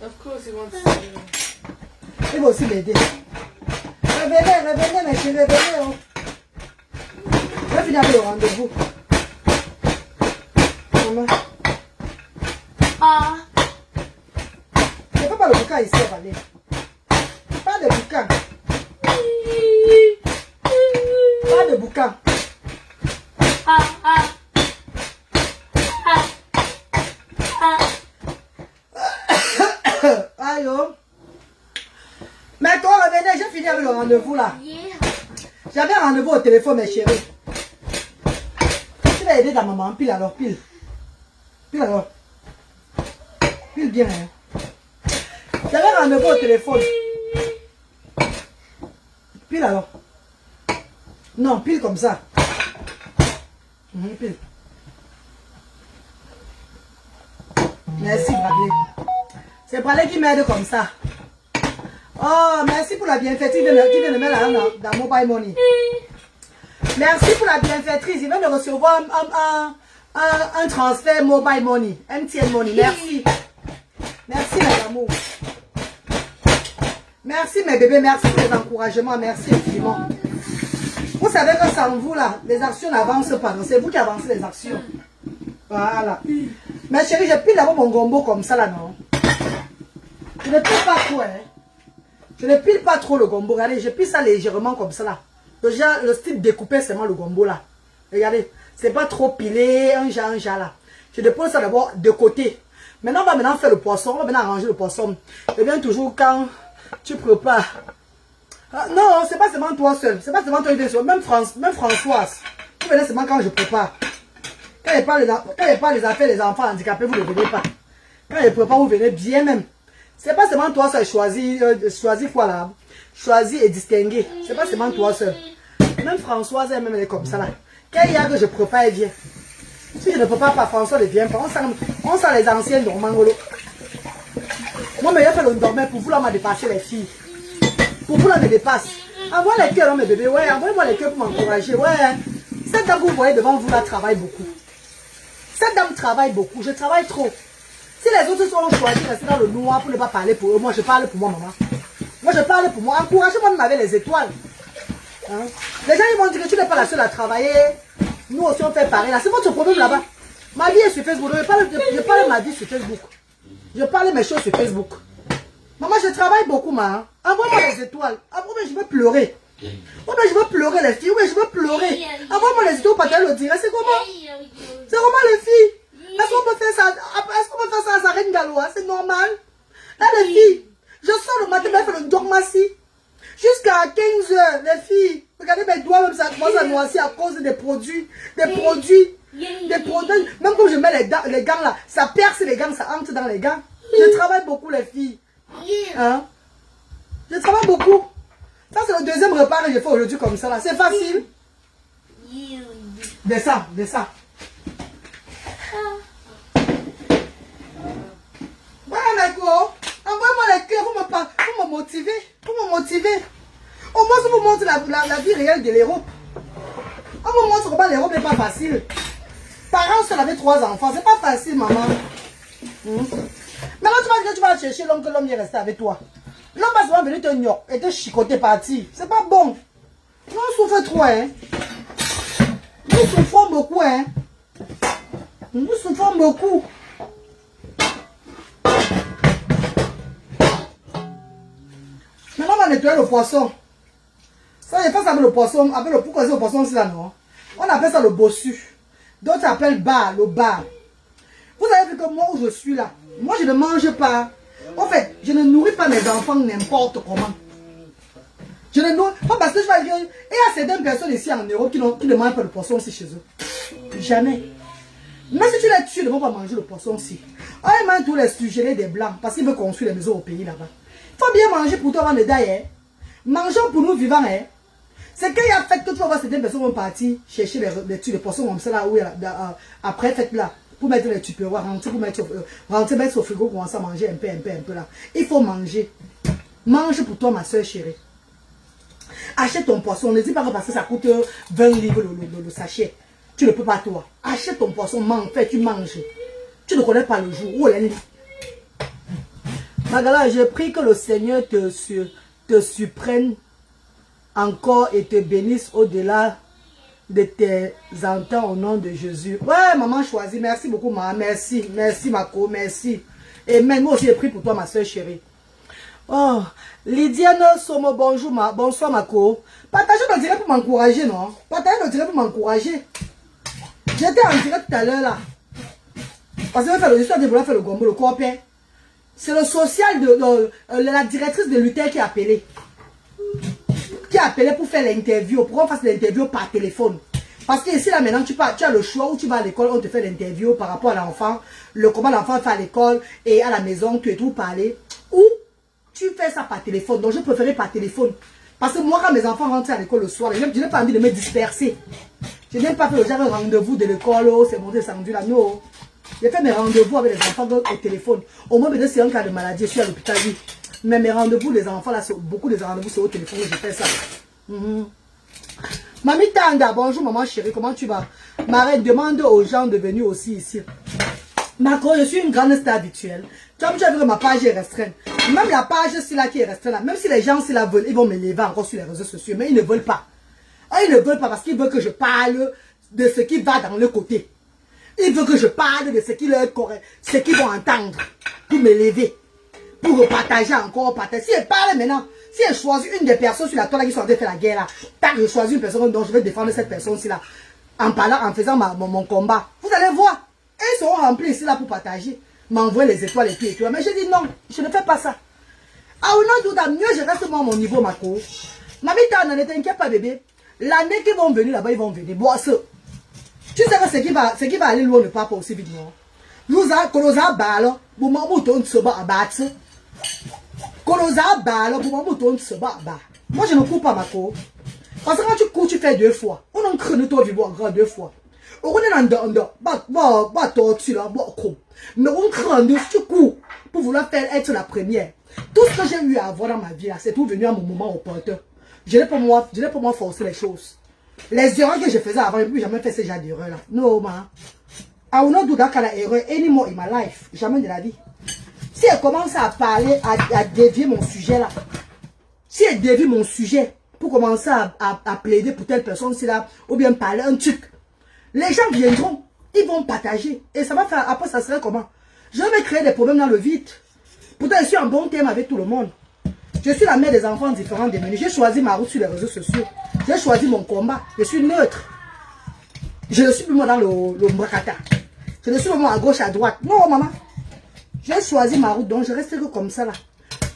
Of course he wants to see me. Il va aussi m'aider. Revenez, mes chéris, revenez. Oh. Je vais finir avec le rendez-vous. Maman. Ah. Je ne fais pas le boucan ici, Valérie. Pas de boucan. Pas de boucan. Ah, ah. Ah. Ah. Aïe, oh. Mais toi, revenez, j'ai fini avec le rendez-vous là. Yeah. J'avais un rendez-vous au téléphone, mes chéris. Tu vas aider ta maman, pile alors, pile. Pile alors. Pile bien, hein. J'avais un rendez-vous au téléphone. Pile alors. Non, pile comme ça. Pile. Merci, Bradley. C'est Bradley qui m'aide comme ça. Oh, merci pour la bienfaitrice qui vient de mettre l'argent dans Mobile Money. Merci pour la bienfaitrice. Il vient de recevoir un transfert Mobile Money. MTN Money. Merci. Merci, mes amours. Merci, mes bébés. Merci pour les encouragements. Merci infiniment. Vous savez que sans vous, là, les actions n'avancent pas. C'est vous qui avancez les actions. Voilà. Mais chérie, je pile d'abord mon gombo comme ça, là, non? Je ne pile pas trop, hein. Je ne pile pas trop le gombo. Regardez, je pile ça légèrement comme ça, là. Déjà, le style découpé, c'est moi le gombo, là. Regardez, c'est pas trop pilé, un jar, là. Je dépose ça d'abord de côté. Maintenant, on va maintenant faire le poisson. On va maintenant arranger le poisson. Et bien, toujours quand tu prépares. Ah, non, c'est pas seulement toi seul. C'est pas seulement toi seul. Même Françoise. Vous venez seulement quand je prépare. Quand il parle les affaires des enfants handicapés, vous ne venez pas. Quand il prépare, vous venez bien même. C'est pas seulement toi seul. Choisis quoi là. Choisis et distinguer. C'est pas seulement toi seul. Même Françoise, elle est comme ça là. Quand il y a que je prépare, elle vient. Si je ne prépare pas, François ne vient pas. On sent les anciens normangolo. Moi, mais il a fait le dormir pour vous là, m'a dépassé les filles. Pour vous là, me dépasse. Envoie les cœurs, mes bébés. Ouais, envoyez-moi les cœurs pour m'encourager. Ouais. Cette dame que vous voyez devant vous là travaille beaucoup. Cette dame travaille beaucoup. Je travaille trop. Si les autres sont choisis de rester dans le noir pour ne pas parler pour eux, moi je parle pour moi, maman. Moi je parle pour moi. Encouragez-moi même avec les étoiles. Hein? Les gens ils vont dire que tu n'es pas la seule à travailler. Nous aussi on fait pareil. C'est votre problème là-bas. Ma vie est sur Facebook. Je parle de ma vie sur Facebook. Je parle de mes choses sur Facebook. Maman, je travaille beaucoup, maman. Envoie-moi les étoiles. Envoie-moi, je vais pleurer. Oh, mais je veux pleurer les filles. Oui, je veux pleurer. Envoie-moi les étoiles, pas le dire. C'est comment? C'est comment les filles? Est-ce qu'on peut faire ça? Est-ce qu'on peut faire ça à Sarine Galois? C'est normal. Là, les filles, je sors le matin, je fais le dormassi. Jusqu'à 15 h, les filles. Regardez mes doigts, même ça commence à noircir à cause des produits. Des produits. Même quand je mets les gants là, ça perce les gants, ça entre dans les gants. Je travaille beaucoup, les filles. Hein? Je travaille beaucoup. Ça, c'est le deuxième repas que je fais aujourd'hui comme ça là. C'est facile. Descends, descends. Voilà, Nako. Envoie-moi les cœurs pour me motiver. Pour me motiver. Au moins, ça vous montre la vie réelle de l'Europe. On vous montre comment l'Europe n'est pas facile. Parents seul avec 3 enfants, c'est pas facile, maman. Maintenant, tu vas dire que tu vas chercher l'homme que l'homme est resté avec toi. L'homme va souvent venir te gnoc et te chicoter partir. C'est pas bon. Nous, on souffre trop, hein. Nous souffrons beaucoup, hein. Nous souffrons beaucoup. Maintenant, on va nettoyer le poisson. Ça, je pense avec le poisson. Pourquoi c'est le poisson aussi là, non? On appelle ça le bossu. D'autres appellent bar, le bar. Vous avez vu que moi où je suis là, moi je ne mange pas. En fait, je ne nourris pas mes enfants n'importe comment. Je ne nourris pas parce que je vais dire, il y a certaines personnes ici en Europe qui ne mangent pas le poisson aussi chez eux. Jamais. Mais si tu les tues, ils ne vont pas manger le poisson aussi. Oh, ils mangent tous les suggérés des blancs parce qu'ils veulent construire les maisons au pays là-bas. Il faut bien manger pour toi avant de d'ailleurs. Mangeons pour nous vivants. Hein. C'est qu'il y a fait que tu vas voir certaines personnes vont partir chercher les poissons comme ça là, où, après fête là. Pour mettre les tupperwares, rentrer, mettre au frigo, commencer à manger un peu là. Il faut manger. Mange pour toi, ma soeur chérie. Achète ton poisson. Ne dis pas que parce que ça coûte 20 livres le sachet. Tu ne peux pas toi. Achète ton poisson, mange, tu manges. Tu ne connais pas le jour. Oh là là. Magala, je prie que le Seigneur te surprenne encore et te bénisse au-delà de tes entends au nom de Jésus. Ouais, maman choisie. Merci beaucoup, maman. Merci. Merci, Mako. Merci. Et même moi aussi, j'ai prié pour toi, ma soeur chérie. Oh, Lydiane Somo, bonjour, bonsoir, Mako. Partagez le direct pour m'encourager, non? Partagez le direct pour m'encourager. J'étais en direct tout à l'heure, là. Parce que je suis en train de vouloir faire le gombo, le copain. C'est le social de la directrice de l'UTER qui a appelé. Qui a appelé pour faire l'interview, pour qu'on fasse l'interview par téléphone. Parce que ici, là, maintenant, tu as le choix où tu vas à l'école, on te fait l'interview par rapport à l'enfant, comment l'enfant fait à l'école et à la maison, tu es tout parler. Ou tu fais ça par téléphone. Donc, je préférais par téléphone. Parce que moi, quand mes enfants rentrent à l'école le soir, je n'ai pas envie de me disperser. Je n'ai pas fait le genre de rendez-vous de l'école, c'est bon, c'est rendu là, non. J'ai fait mes rendez-vous avec les enfants au téléphone. Au moins, c'est un cas de maladie, je suis à l'hôpital, oui. Mais mes rendez-vous, les enfants, là, beaucoup de rendez-vous, c'est au téléphone que je fais ça. Mamie Tanda, bonjour maman chérie, comment tu vas? Marie, demande aux gens de venir aussi ici. Marco, je suis une grande star habituelle. Comme tu as vu que ma page est restreinte. Même la page là qui est restreinte, là, même si les gens là veulent, ils vont me lever encore sur les réseaux sociaux, mais ils ne veulent pas. Ils ne veulent pas parce qu'ils veulent que je parle de ce qui va dans le côté. Ils veulent que je parle de ce qui leur correct, ce qu'ils vont entendre pour me lever, pour partager encore, partager. Si je parle maintenant, si je choisis une des personnes sur la toile qui sont en train de faire la guerre là, tant que je choisis une personne dont je vais défendre cette personne-ci là, en parlant, en faisant mon combat, vous allez voir, ils seront remplis ici là pour partager, m'envoyer les étoiles et tout. Mais je dis non, je ne fais pas ça. Ah non, tout mieux, je reste moi à mon niveau, ma co. Mamie, ne t'inquiète pas, bébé. L'année qu'ils vont venir là-bas, ils vont venir. Bon, ça. Tu sais que ce qui va aller loin ne part pas aussi vite, non? Nous avons un ballon, pour moi, on se bat à battre. Moi, je ne cours pas ma cour. Parce que quand tu cours, tu fais 2 fois. On en crée toi vivre encore 2 fois. On est dans tortue là, mais on crée tu cours pour vouloir faire être la première. Tout ce que j'ai eu à avoir dans ma vie, c'est tout venu à mon moment opportun. Je n'ai pas moi forcer les choses. Les erreurs que je faisais avant, je n'ai plus jamais fait ce genre d'erreur là. Non, ma. I will not do that kind of error anymore in my life. Jamais de la vie. Si elle commence à parler, à dévier mon sujet là, si elle dévie mon sujet pour commencer à plaider pour telle personne là, ou bien parler un truc, les gens viendront, ils vont partager. Et ça va faire, après ça serait comment? Je vais créer des problèmes dans le vide. Pourtant, je suis en bon terme avec tout le monde. Je suis la mère des enfants différents des menus. J'ai choisi ma route sur les réseaux sociaux. J'ai choisi mon combat. Je suis neutre. Je ne suis plus moi dans le mbrakata. Je ne suis pas moi à gauche, à droite. Non, maman. J'ai choisi ma route, donc je resterai comme ça là.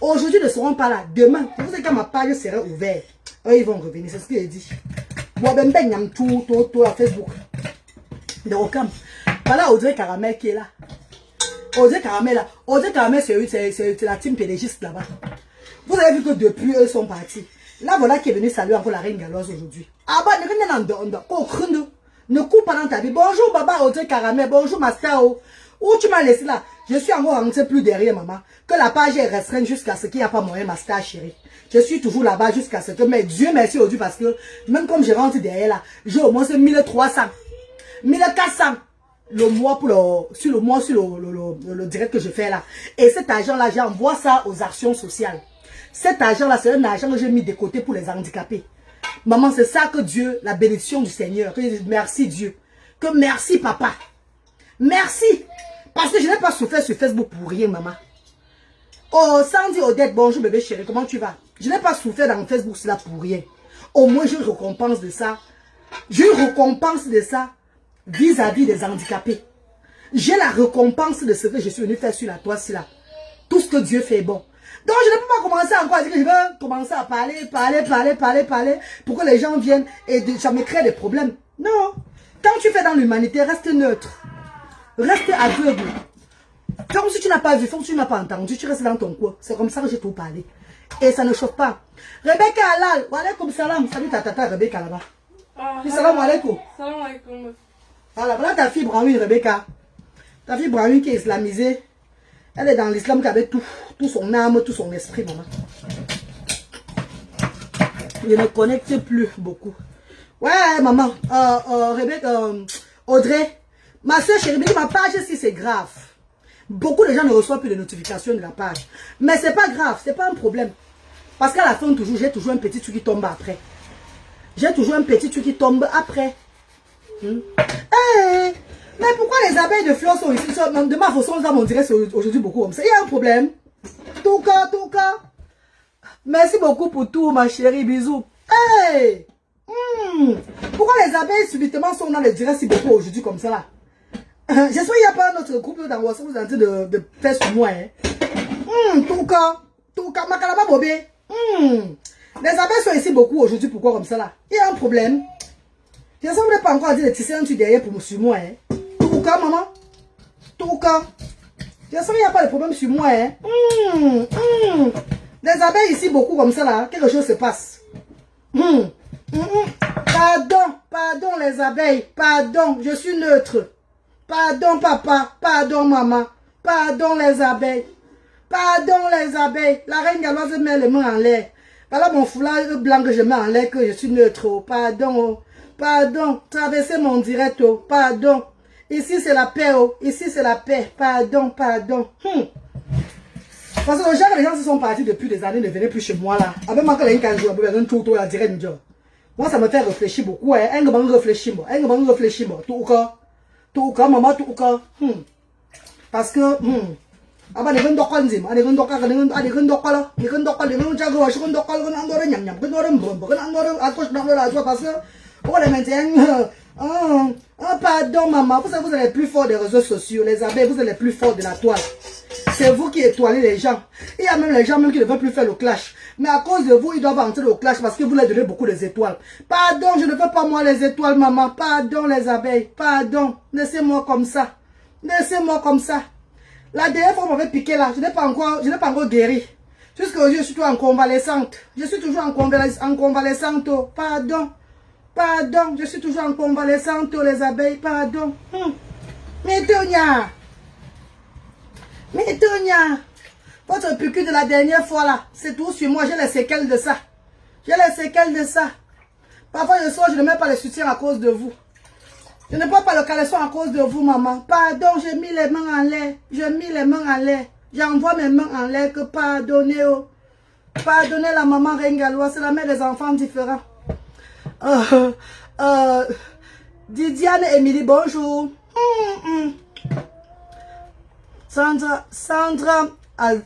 Aujourd'hui, ils ne seront pas là. Demain, vous savez quand ma page sera ouverte, eux, ils vont revenir. C'est ce qu'il dit. Moi, ben, il y a tout à Facebook. De Rocam. Voilà Audrey Caramel qui est là. Audrey Caramel là. Audrey Caramel, c'est la team pédégiste là-bas. Vous avez vu que depuis, eux sont partis. Là, voilà qui est venu saluer encore la reine galloise aujourd'hui. Ah bah, ne coupe pas dans ta vie. Bonjour, Baba Audrey Caramel. Bonjour, Mastao. Où tu m'as laissé là? Je suis encore rentré plus derrière, maman. Que la page est restreinte jusqu'à ce qu'il n'y a pas moyen, Master chérie. Je suis toujours là-bas jusqu'à ce que... Mais Dieu merci aujourd'hui parce que même comme je rentre derrière là, j'ai au moins 1300, 1400 le mois pour le direct que je fais là. Et cet argent-là, j'envoie ça aux actions sociales. Cet argent-là, c'est un argent que j'ai mis de côté pour les handicapés. Maman, c'est ça que Dieu, la bénédiction du Seigneur, que je dis merci Dieu. Que merci papa. Merci. Parce que je n'ai pas souffert sur Facebook pour rien, maman. Oh, Sandy Odette, bonjour bébé chéri, comment tu vas? Je n'ai pas souffert dans Facebook cela pour rien. Au moins, je récompense de ça. Je récompense de ça vis-à-vis des handicapés. J'ai la récompense de ce que je suis venu faire sur la toile, là. Tout ce que Dieu fait bon. Donc, je ne peux pas commencer encore à dire que je vais commencer à parler, pour que les gens viennent et ça me crée des problèmes. Non. Quand tu fais dans l'humanité, reste neutre. Reste aveugle. Comme si tu n'as pas vu, comme si tu n'as pas entendu, tu restes dans ton coin. C'est comme ça que j'ai tout parlé. Et ça ne chauffe pas. Rebecca Alal, wa alaikum salam. Salut ta tata Rebecca là-bas. Salam alaikum. Salam alaikum. Voilà ta fille Brahmi Rebecca. Ta fille Brahmi qui est islamisée. Elle est dans l'islam avec tout son âme, tout son esprit, maman. Je ne connecte plus beaucoup. Ouais, maman. Rebecca, Audrey. Ma soeur chérie, ma page si c'est grave. Beaucoup de gens ne reçoivent plus de notifications de la page. Mais c'est pas grave, c'est pas un problème. Parce qu'à la fin, toujours, j'ai toujours un petit truc qui tombe après. J'ai toujours un petit truc qui tombe après. Hey, mais pourquoi les abeilles de fleurs sont ici? De ma façon, on dirait c'est aujourd'hui beaucoup comme ça. Il y a un problème. Tout cas. Merci beaucoup pour tout, ma chérie. Bisous. Hey! Pourquoi les abeilles subitement sont dans les directs si beaucoup aujourd'hui comme ça là? J'espère qu'il n'y a pas un autre groupe dans WhatsApp vous êtes en train de faire sur moi. Tout cas, ma calama bobé. Les abeilles sont ici beaucoup aujourd'hui. Pourquoi comme ça là? Il y a un problème. Je ne sais pas encore dire de tisser un truc derrière pour sur moi. Tout cas, maman. Tout cas. Je sais qu'il n'y a pas de problème sur moi. Les abeilles ici beaucoup comme ça là. Quelque chose se passe. Pardon les abeilles. Pardon, je suis neutre. Pardon papa. Pardon maman. Pardon les abeilles. Pardon les abeilles. La reine galloise met les mains en l'air. Voilà mon foulard blanc que je mets en l'air que je suis neutre. Pardon. Pardon, traversez mon direct, pardon. Ici c'est la paix, ici c'est la paix. Pardon. Parce que les gens se sont partis depuis des années, ne venaient plus chez moi là. Avec moi, quand les gens jouent, ils tout la direct. Moi, ça me fait réfléchir beaucoup. Un grand réfléchir, tout cas, maman, tout cas. Parce que, aba ne gando kanzim ade gando ka ade gando kala ne gando kala ne jago wa gando kala gando andore nyam nyam gando mbombo gando andore akos dans la joie parce que on les maintient pardon maman vous êtes les plus forts des réseaux sociaux les abeilles vous êtes les plus forts de la toile c'est vous qui étoilez les gens il y a même les gens même qui ne veulent plus faire le clash mais à cause de vous ils doivent entrer au clash parce que vous leur donnez beaucoup des étoiles pardon je ne veux pas moi les étoiles maman pardon les abeilles pardon laissez-moi comme ça la dernière fois, on m'avait piqué là. Je n'ai pas encore guéri. Jusqu'aujourd'hui, je suis toujours en convalescente. Pardon. Je suis toujours en convalescente, les abeilles. Pardon. Mais Tonya. Votre piqûre de la dernière fois là, c'est tout sur moi. J'ai les séquelles de ça. Parfois, le soir, je ne mets pas le soutien à cause de vous. Je ne prends pas le caleçon à cause de vous, maman. Pardon, j'ai mis les mains en l'air. J'envoie mes mains en l'air que pardonnez. Pardonnez la maman Rengalois, c'est la mère des enfants différents. Didiane et Émilie, bonjour. Sandra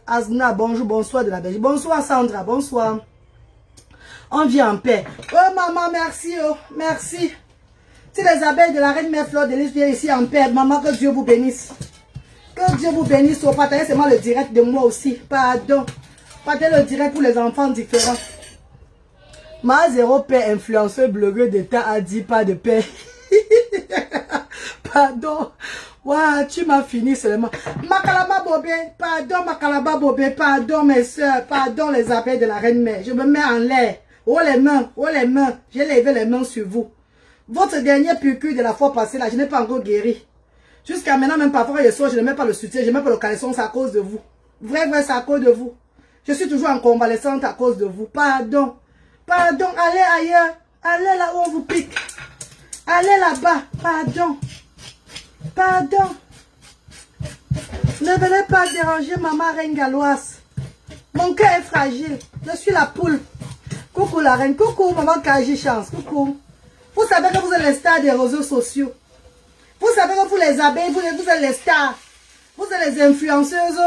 Azna, bonjour, bonsoir de la Belgique. Bonsoir Sandra, bonsoir. On vit en paix. Oh maman, merci, merci. Si les abeilles de la reine mère Fleur de Lys viennent ici en paix, maman, que Dieu vous bénisse. Que Dieu vous bénisse. Partagez seulement le direct de moi aussi. Pardon. Partagez le direct pour les enfants différents. Ma zéro paix, influenceur, blogueur d'État a dit pas de paix. Pardon. Waouh, tu m'as fini seulement. Makalaba Bobé, pardon mes soeurs, pardon les abeilles de la reine mère. Je me mets en l'air. Oh les mains. J'ai levé les mains sur vous. Votre dernier piqûre de la fois passée, là, je n'ai pas encore guéri. Jusqu'à maintenant, même parfois, le soir, je ne mets pas le soutien, je ne mets pas le caleçon, c'est à cause de vous. Vrai, c'est à cause de vous. Je suis toujours en convalescente à cause de vous. Pardon, allez ailleurs. Allez là où on vous pique. Allez là-bas. Pardon. Ne venez pas déranger maman reine galloise. Mon cœur est fragile. Je suis la poule. Coucou la reine. Coucou maman Kaji Chance. Coucou. Vous savez que vous êtes les stars des réseaux sociaux. Vous savez que vous les abeilles, vous êtes les stars. Vous êtes les influenceuses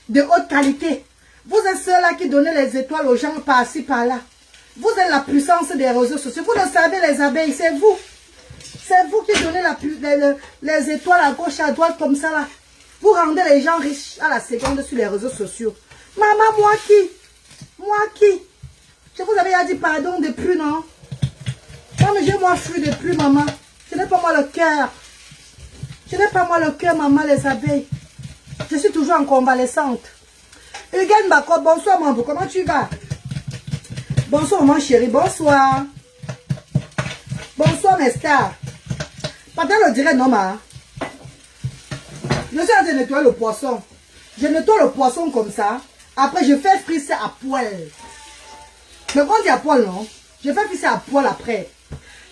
de haute qualité. Vous êtes ceux-là qui donnent les étoiles aux gens par-ci, par-là. Vous êtes la puissance des réseaux sociaux. Vous le savez les abeilles, c'est vous. C'est vous qui donnez les étoiles à gauche, à droite comme ça là. Vous rendez les gens riches à la seconde sur les réseaux sociaux. Maman, moi qui? Je vous avais dit pardon depuis, non? Comme je m'en fous depuis, maman. Ce n'est pas moi le cœur. Maman, les abeilles. Je suis toujours en convalescente. Hugues Bako, bonsoir, maman. Comment tu vas? Bonsoir, maman chérie. Bonsoir. Bonsoir, mes stars. Pendant le direct, non, maman. Je suis en train de nettoyer le poisson. Je nettoie le poisson comme ça. Après, je fais frisser à poil. Mais quand on dit à poil, non? Je fais frisser à poil après.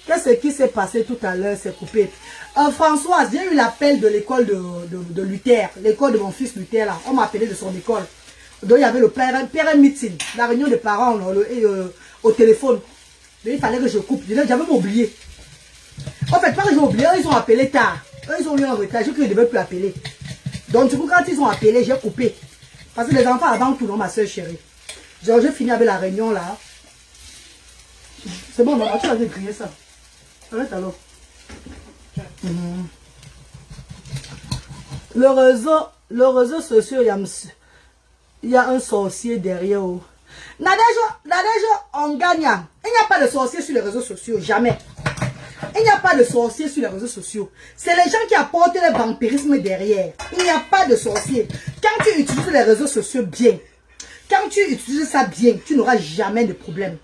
Qu'est-ce qui s'est passé tout à l'heure? C'est coupé. Françoise, j'ai eu l'appel de l'école de Luther, l'école de mon fils Luther là. On m'a appelé de son école. Donc il y avait le parent meeting, la réunion des parents au téléphone. Donc, il fallait que je coupe. J'avais oublié. En fait, quand j'ai oublié, ils ont appelé tard. Eux, ils ont eu un retard. Je crois qu'ils ne devaient plus appeler. Donc du coup, quand ils ont appelé, j'ai coupé. Parce que les enfants avant tout, non, ma soeur chérie. Genre, j'ai fini avec la réunion là. C'est bon, maman, tu vas griller ça. Arrête alors. Le réseau social, il y a un sorcier derrière. Nadejo, on gagne. Il n'y a pas de sorcier sur les réseaux sociaux, jamais. Il n'y a pas de sorcier sur les réseaux sociaux. C'est les gens qui apportent le vampirisme derrière. Il n'y a pas de sorcier. Quand tu utilises les réseaux sociaux bien, quand tu utilises ça bien, tu n'auras jamais de problème.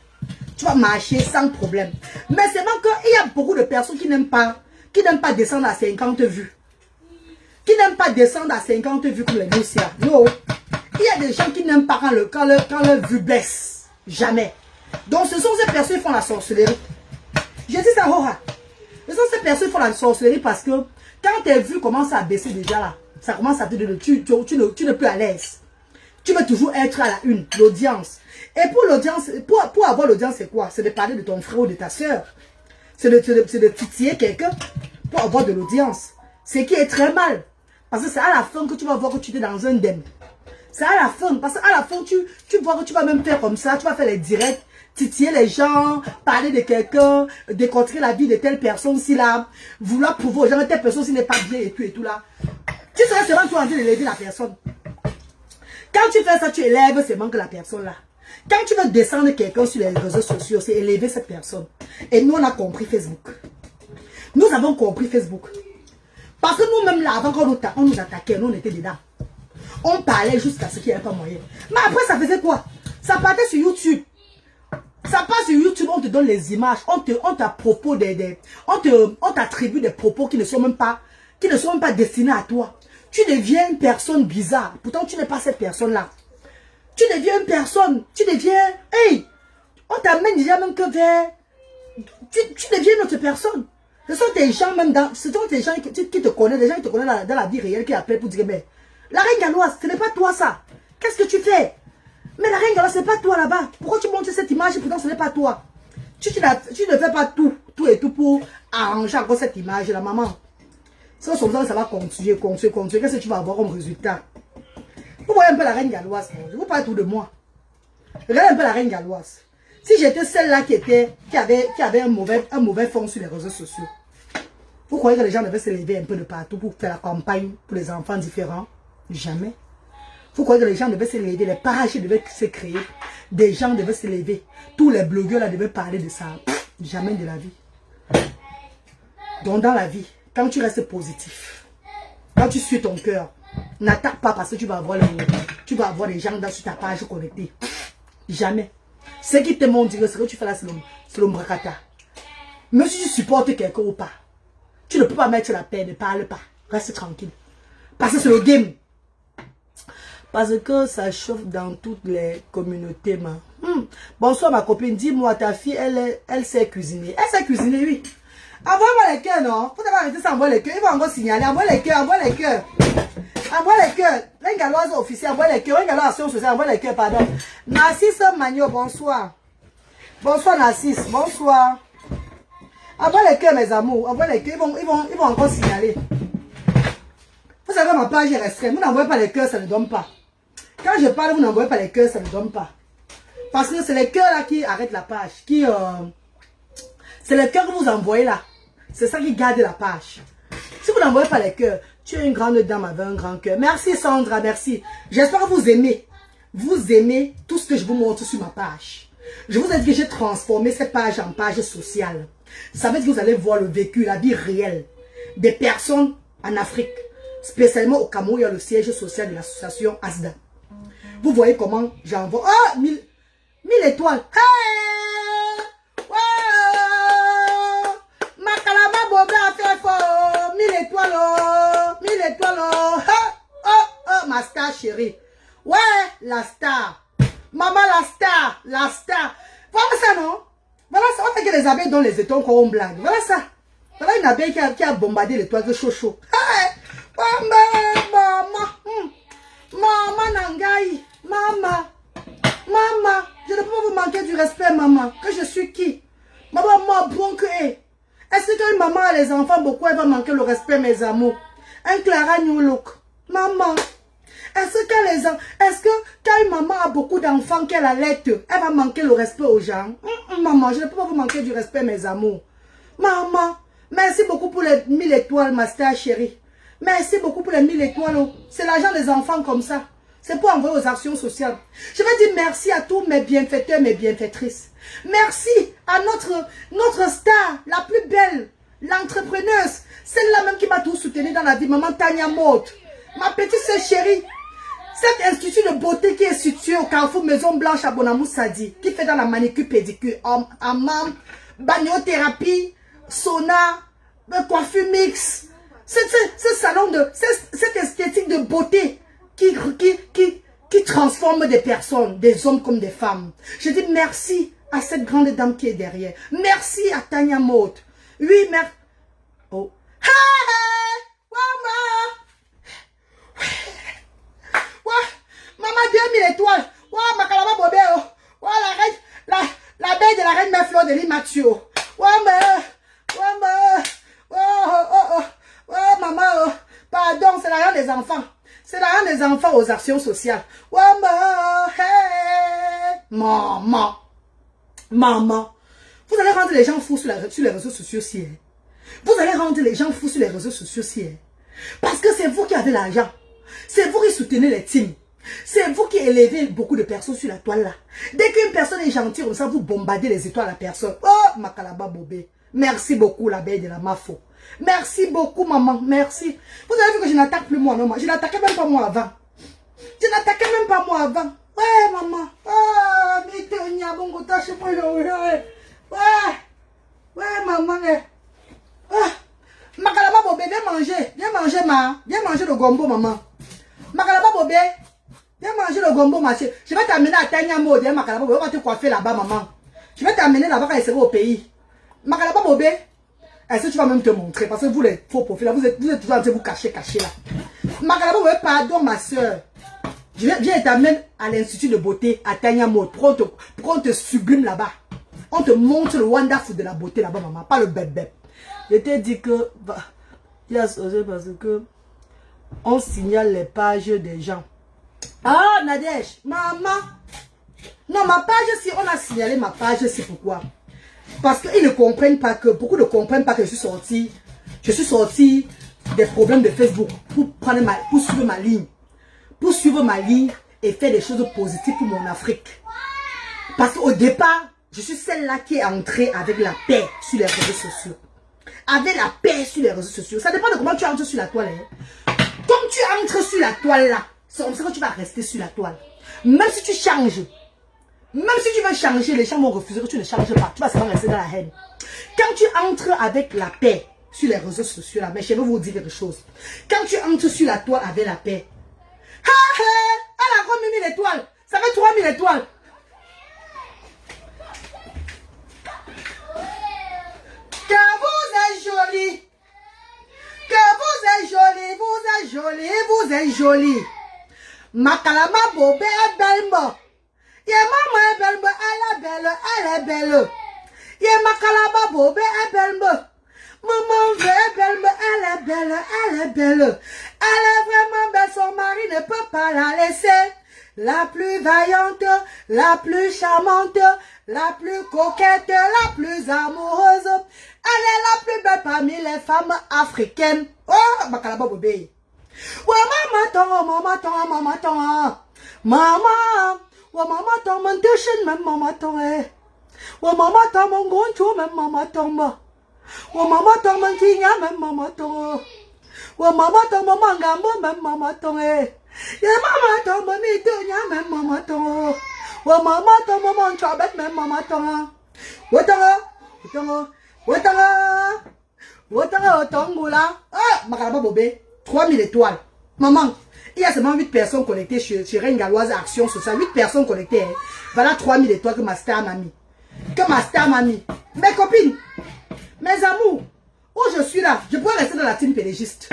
Tu vas marcher sans problème. Mais c'est vraiment qu'il y a beaucoup de personnes qui n'aiment pas descendre à 50 vues. Qui n'aiment pas descendre à 50 vues comme les Lucia. Non. Il y a des gens qui n'aiment pas quand leur vue baisse. Jamais. Donc ce sont ces personnes qui font la sorcellerie. Je dis ça, Hora. Ce sont ces personnes qui font la sorcellerie parce que quand tes vues commencent à baisser déjà là, ça commence à te donner, tu n'es plus à l'aise. Tu veux toujours être à la une, l'audience. Et pour l'audience, pour avoir l'audience, c'est quoi? C'est de parler de ton frère ou de ta soeur. C'est de titiller quelqu'un pour avoir de l'audience. Ce qui est très mal. Parce que c'est à la fin que tu vas voir que tu es dans un dème. C'est à la fin. Parce qu'à la fin, tu vois que tu vas même faire comme ça. Tu vas faire les directs, titiller les gens, parler de quelqu'un, décontrer la vie de telle personne si là, vouloir prouver aux gens que telle personne n'est pas bien et tout là. Tu seras seulement en train d'élever la personne. Quand tu fais ça, tu élèves seulement que la personne là. Quand tu veux descendre quelqu'un sur les réseaux sociaux, c'est élever cette personne. Et nous, on a compris Facebook. Nous avons compris Facebook. Parce que nous-mêmes là, avant qu'on nous attaquait, nous on était dedans. On parlait jusqu'à ce qu'il n'y avait pas moyen. Mais après, ça faisait quoi? Ça partait sur YouTube. Ça passe sur YouTube, on te donne les images, on t'attribue des propos qui ne sont même pas destinés à toi. Tu deviens une personne bizarre. Pourtant, tu n'es pas cette personne-là. Tu deviens une personne. Hey, on t'amène déjà même que vers... Tu deviens une autre personne. Ce sont des gens même ce sont des gens qui te connaissent, des gens qui te connaissent dans la vie réelle, qui appellent pour dire, mais la reine galloise, ce n'est pas toi ça. Qu'est-ce que tu fais? Mais la reine galloise, ce n'est pas toi là-bas. Pourquoi tu montres cette image et pourtant ce n'est pas toi? Tu ne fais pas tout pour arranger encore cette image, la maman. Ça va continuer. Qu'est-ce que tu vas avoir comme résultat? Vous voyez un peu la reine galloise. Je vous parle tout de moi. Regardez un peu la reine galloise. Si j'étais celle-là qui avait un mauvais fond sur les réseaux sociaux, vous croyez que les gens devaient se lever un peu de partout pour faire la campagne pour les enfants différents? Jamais. Vous croyez que les gens devaient se lever, les pages devaient se créer, des gens devaient se lever, tous les blogueurs là devaient parler de ça? Jamais de la vie. Donc dans la vie, quand tu restes positif, quand tu suis ton cœur, n'attaque pas parce que tu vas avoir des gens sur ta page connectée. Jamais. Ce qui te montre ce que tu fais là, c'est le bracata. Même si tu supportes quelqu'un ou pas, tu ne peux pas mettre la paix, ne parle pas. Reste tranquille. Parce que c'est le game. Parce que ça chauffe dans toutes les communautés. Bonsoir ma copine, dis-moi, ta fille, elle sait cuisiner. Elle sait cuisiner, oui. Envoie-moi les cœurs, non? Faut d'abord arrêter ça, envoie les cœurs. Il va encore signaler. Envoie les cœurs, envoie les cœurs. Envoie les cœurs. Reine galloise officielle, envoie les cœurs. Reine galloise action sociale, envoie les cœurs, pardon. Narcisse Magno, bonsoir. Bonsoir Narcisse, bonsoir. Envoie les cœurs, mes amours. Envoie les cœurs, ils vont encore signaler. Vous savez, ma page est restreinte. Vous n'envoyez pas les cœurs, ça ne donne pas. Quand je parle, vous n'envoyez pas les cœurs, ça ne donne pas. Parce que c'est les cœurs là qui arrêtent la page. C'est les cœurs que vous envoyez là. C'est ça qui garde la page. Si vous n'envoyez pas les cœurs, tu es une grande dame avec un grand cœur. Merci Sandra, merci. J'espère que vous aimez. Vous aimez tout ce que je vous montre sur ma page. Je vous ai dit que j'ai transformé cette page en page sociale. Ça veut dire que vous allez voir le vécu, la vie réelle des personnes en Afrique. Spécialement au Cameroun, il y a le siège social de l'association ASDA. Vous voyez comment j'envoie. Ah, 1000 étoiles. Hey! Wow! Makalama Bobé a fait fort. 1000 étoiles. Oh! 1000 étoiles. Oh! Oh, ma star chérie. Ouais, la star. Maman, la star. La star. Vous voyez ça, non? Voilà ça, on fait que les abeilles dont les étoiles qu'on blague. Voilà ça. Voilà une abeille qui a bombardé l'étoile de chaud. Hey, maman, maman Nangaï, maman, maman, je ne peux pas vous manquer du respect, maman. Que je suis qui? Maman, moi, bon que est. Est-ce qu'une maman a les enfants beaucoup, elle va manquer le respect, mes amours? Un Clara New Look. Maman. Est-ce que quand une maman a beaucoup d'enfants qu'elle allait, elle va manquer le respect aux gens? Maman, je ne peux pas vous manquer du respect, mes amours. Maman, merci beaucoup pour les 1000 étoiles, ma star chérie. Merci beaucoup pour les 1000 étoiles. C'est l'argent des enfants comme ça. C'est pour envoyer aux actions sociales. Je vais dire merci à tous mes bienfaiteurs, mes bienfaitrices. Merci à notre star, la plus belle, l'entrepreneuse. Celle-là même qui m'a tout soutenu dans la vie, maman Tania Maud. Ma petite soeur chérie. Cet institut de beauté qui est situé au Carrefour Maison Blanche à Bonamou Sadi, qui fait dans la manicure pédicure, hammam, bagnothérapie, sauna, coiffure mix. Ce salon de, cette esthétique de beauté qui transforme des personnes, des hommes comme des femmes. Je dis merci à cette grande dame qui est derrière. Merci à Tania Maud. Oui, merci. Oh. Hey, maman. Maman, 2000 étoiles. Ouah, ma calama bobé. Ouah, la belle de la reine mère Fleur de l'Immathieu. Ouah, maman. Pardon, c'est l'argent des enfants. C'est l'argent des enfants aux actions sociales. Ouah, hey. Maman. Vous allez rendre les gens fous sur les réseaux sociaux si. Vous allez rendre les gens fous sur les réseaux sociaux si. Parce que c'est vous qui avez l'argent. C'est vous qui soutenez les teams. C'est vous qui élevez beaucoup de personnes sur la toile là. Dès qu'une personne est gentille comme ça, vous bombardez les étoiles à la personne. Oh, Makalaba Bobé. Merci beaucoup, la belle de la Mafo. Merci beaucoup, maman. Merci. Vous avez vu que je n'attaque plus moi, non? Je n'attaquais même pas moi avant. Je n'attaquais même pas moi avant. Ouais, maman. Ah, mais t'es un bon goût, je peux le ouais, maman. Ah, Makalaba Bobé, viens manger. Viens manger le gombo, maman. Makalaba Bobé. Viens manger le gombo, ma chérie. Je vais t'amener à Tania Maud, Makalaba Bobé. On va te coiffer là-bas, maman. Je vais t'amener là-bas quand elle sera au pays. Makalaba Bobé. Est-ce que tu vas même te montrer? Parce que vous, les faux profils, là, vous êtes toujours en train de vous cacher là. Makalaba Bobé, pardon, ma soeur. Viens t'amener à l'Institut de beauté, à Tania Maud. Pour qu'on te sublime là-bas. On te montre le wonderful de la beauté là-bas, maman. Pas le bébé. Je t'ai dit que. Il a osé parce que. On signale les pages des gens. Ah, Nadège, maman. Non, ma page, si on a signalé ma page, c'est pourquoi. Parce qu'ils ne comprennent pas que, beaucoup ne comprennent pas que je suis sortie des problèmes de Facebook pour suivre ma ligne. Pour suivre ma ligne et faire des choses positives pour mon Afrique. Parce qu'au départ, je suis celle-là qui est entrée avec la paix sur les réseaux sociaux. Avec la paix sur les réseaux sociaux. Ça dépend de comment tu entres sur la toile. Hein. Comme tu entres sur la toile là, c'est comme ça que tu vas rester sur la toile. Même si tu changes, même si tu veux changer, les gens vont refuser que tu ne changes pas. Tu vas seulement rester dans la haine. Quand tu entres avec la paix sur les réseaux sociaux là, mais je vais vous dire quelque chose. Quand tu entres sur la toile avec la paix, elle a encore 1000 étoiles. Ça fait 3000 étoiles. Que vous êtes jolie. Que vous êtes jolie, vous êtes jolie, vous êtes jolie. Makalama Bobé est belle. Yé maman est belle, elle est belle, elle est belle. Yé Makalama Bobé est belle. Maman est belle, elle est belle, elle est belle. Elle est vraiment belle, son mari ne peut pas la laisser. La plus vaillante, la plus charmante, la plus coquette, la plus amoureuse. Elle est la plus belle parmi les femmes africaines. Oh, Makalaba Bobé. Ouais, maman, maman, mon déchaîne, même maman, ouais, maman, mon goncho, même maman, ouais, maman, mon tigna, même maman, ouais, maman, mon mangambo, même maman, yeah, maman, mon mitonia, même maman, ouais, maman, mon chabet, même maman, Otangula. Ah, Makalaba Bobé, 3000 étoiles. Maman, il y a seulement 8 personnes connectées chez Reine Galoise Action Sociale. 8 personnes connectées. Hein. Voilà 3000 étoiles que ma star m'a mis. que ma star m'a mis. Mes copines, mes amours, où je suis là, je pourrais rester dans la team pédégiste.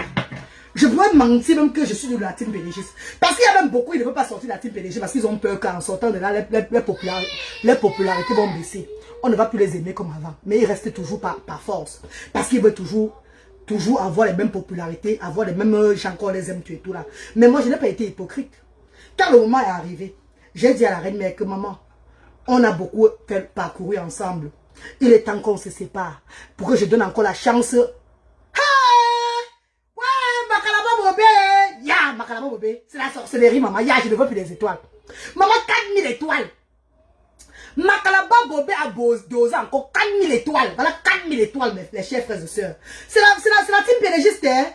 Je pourrais mentir même que je suis de la team pédégiste. Parce qu'il y a même beaucoup, ils ne veulent pas sortir de la team pédégiste parce qu'ils ont peur qu'en sortant de là, les popularités vont baisser. On ne va plus les aimer comme avant. Mais ils restent toujours par force. Parce qu'ils veulent toujours avoir les mêmes popularités, avoir les mêmes gens qu'on les aime, tu et tout là. Mais moi, je n'ai pas été hypocrite. Quand le moment est arrivé, j'ai dit à la reine-mère que maman, on a beaucoup parcouru ensemble. Il est temps qu'on se sépare pour que je donne encore la chance. Ya, Makalaba Bobé, c'est la sorcellerie, maman. Ya, je ne veux plus des étoiles. Maman, 4000 étoiles. Makalaba Bobé a dosé encore 4000 étoiles. Voilà 4000 étoiles, mes chers frères et sœurs. C'est la team pédégiste, hein.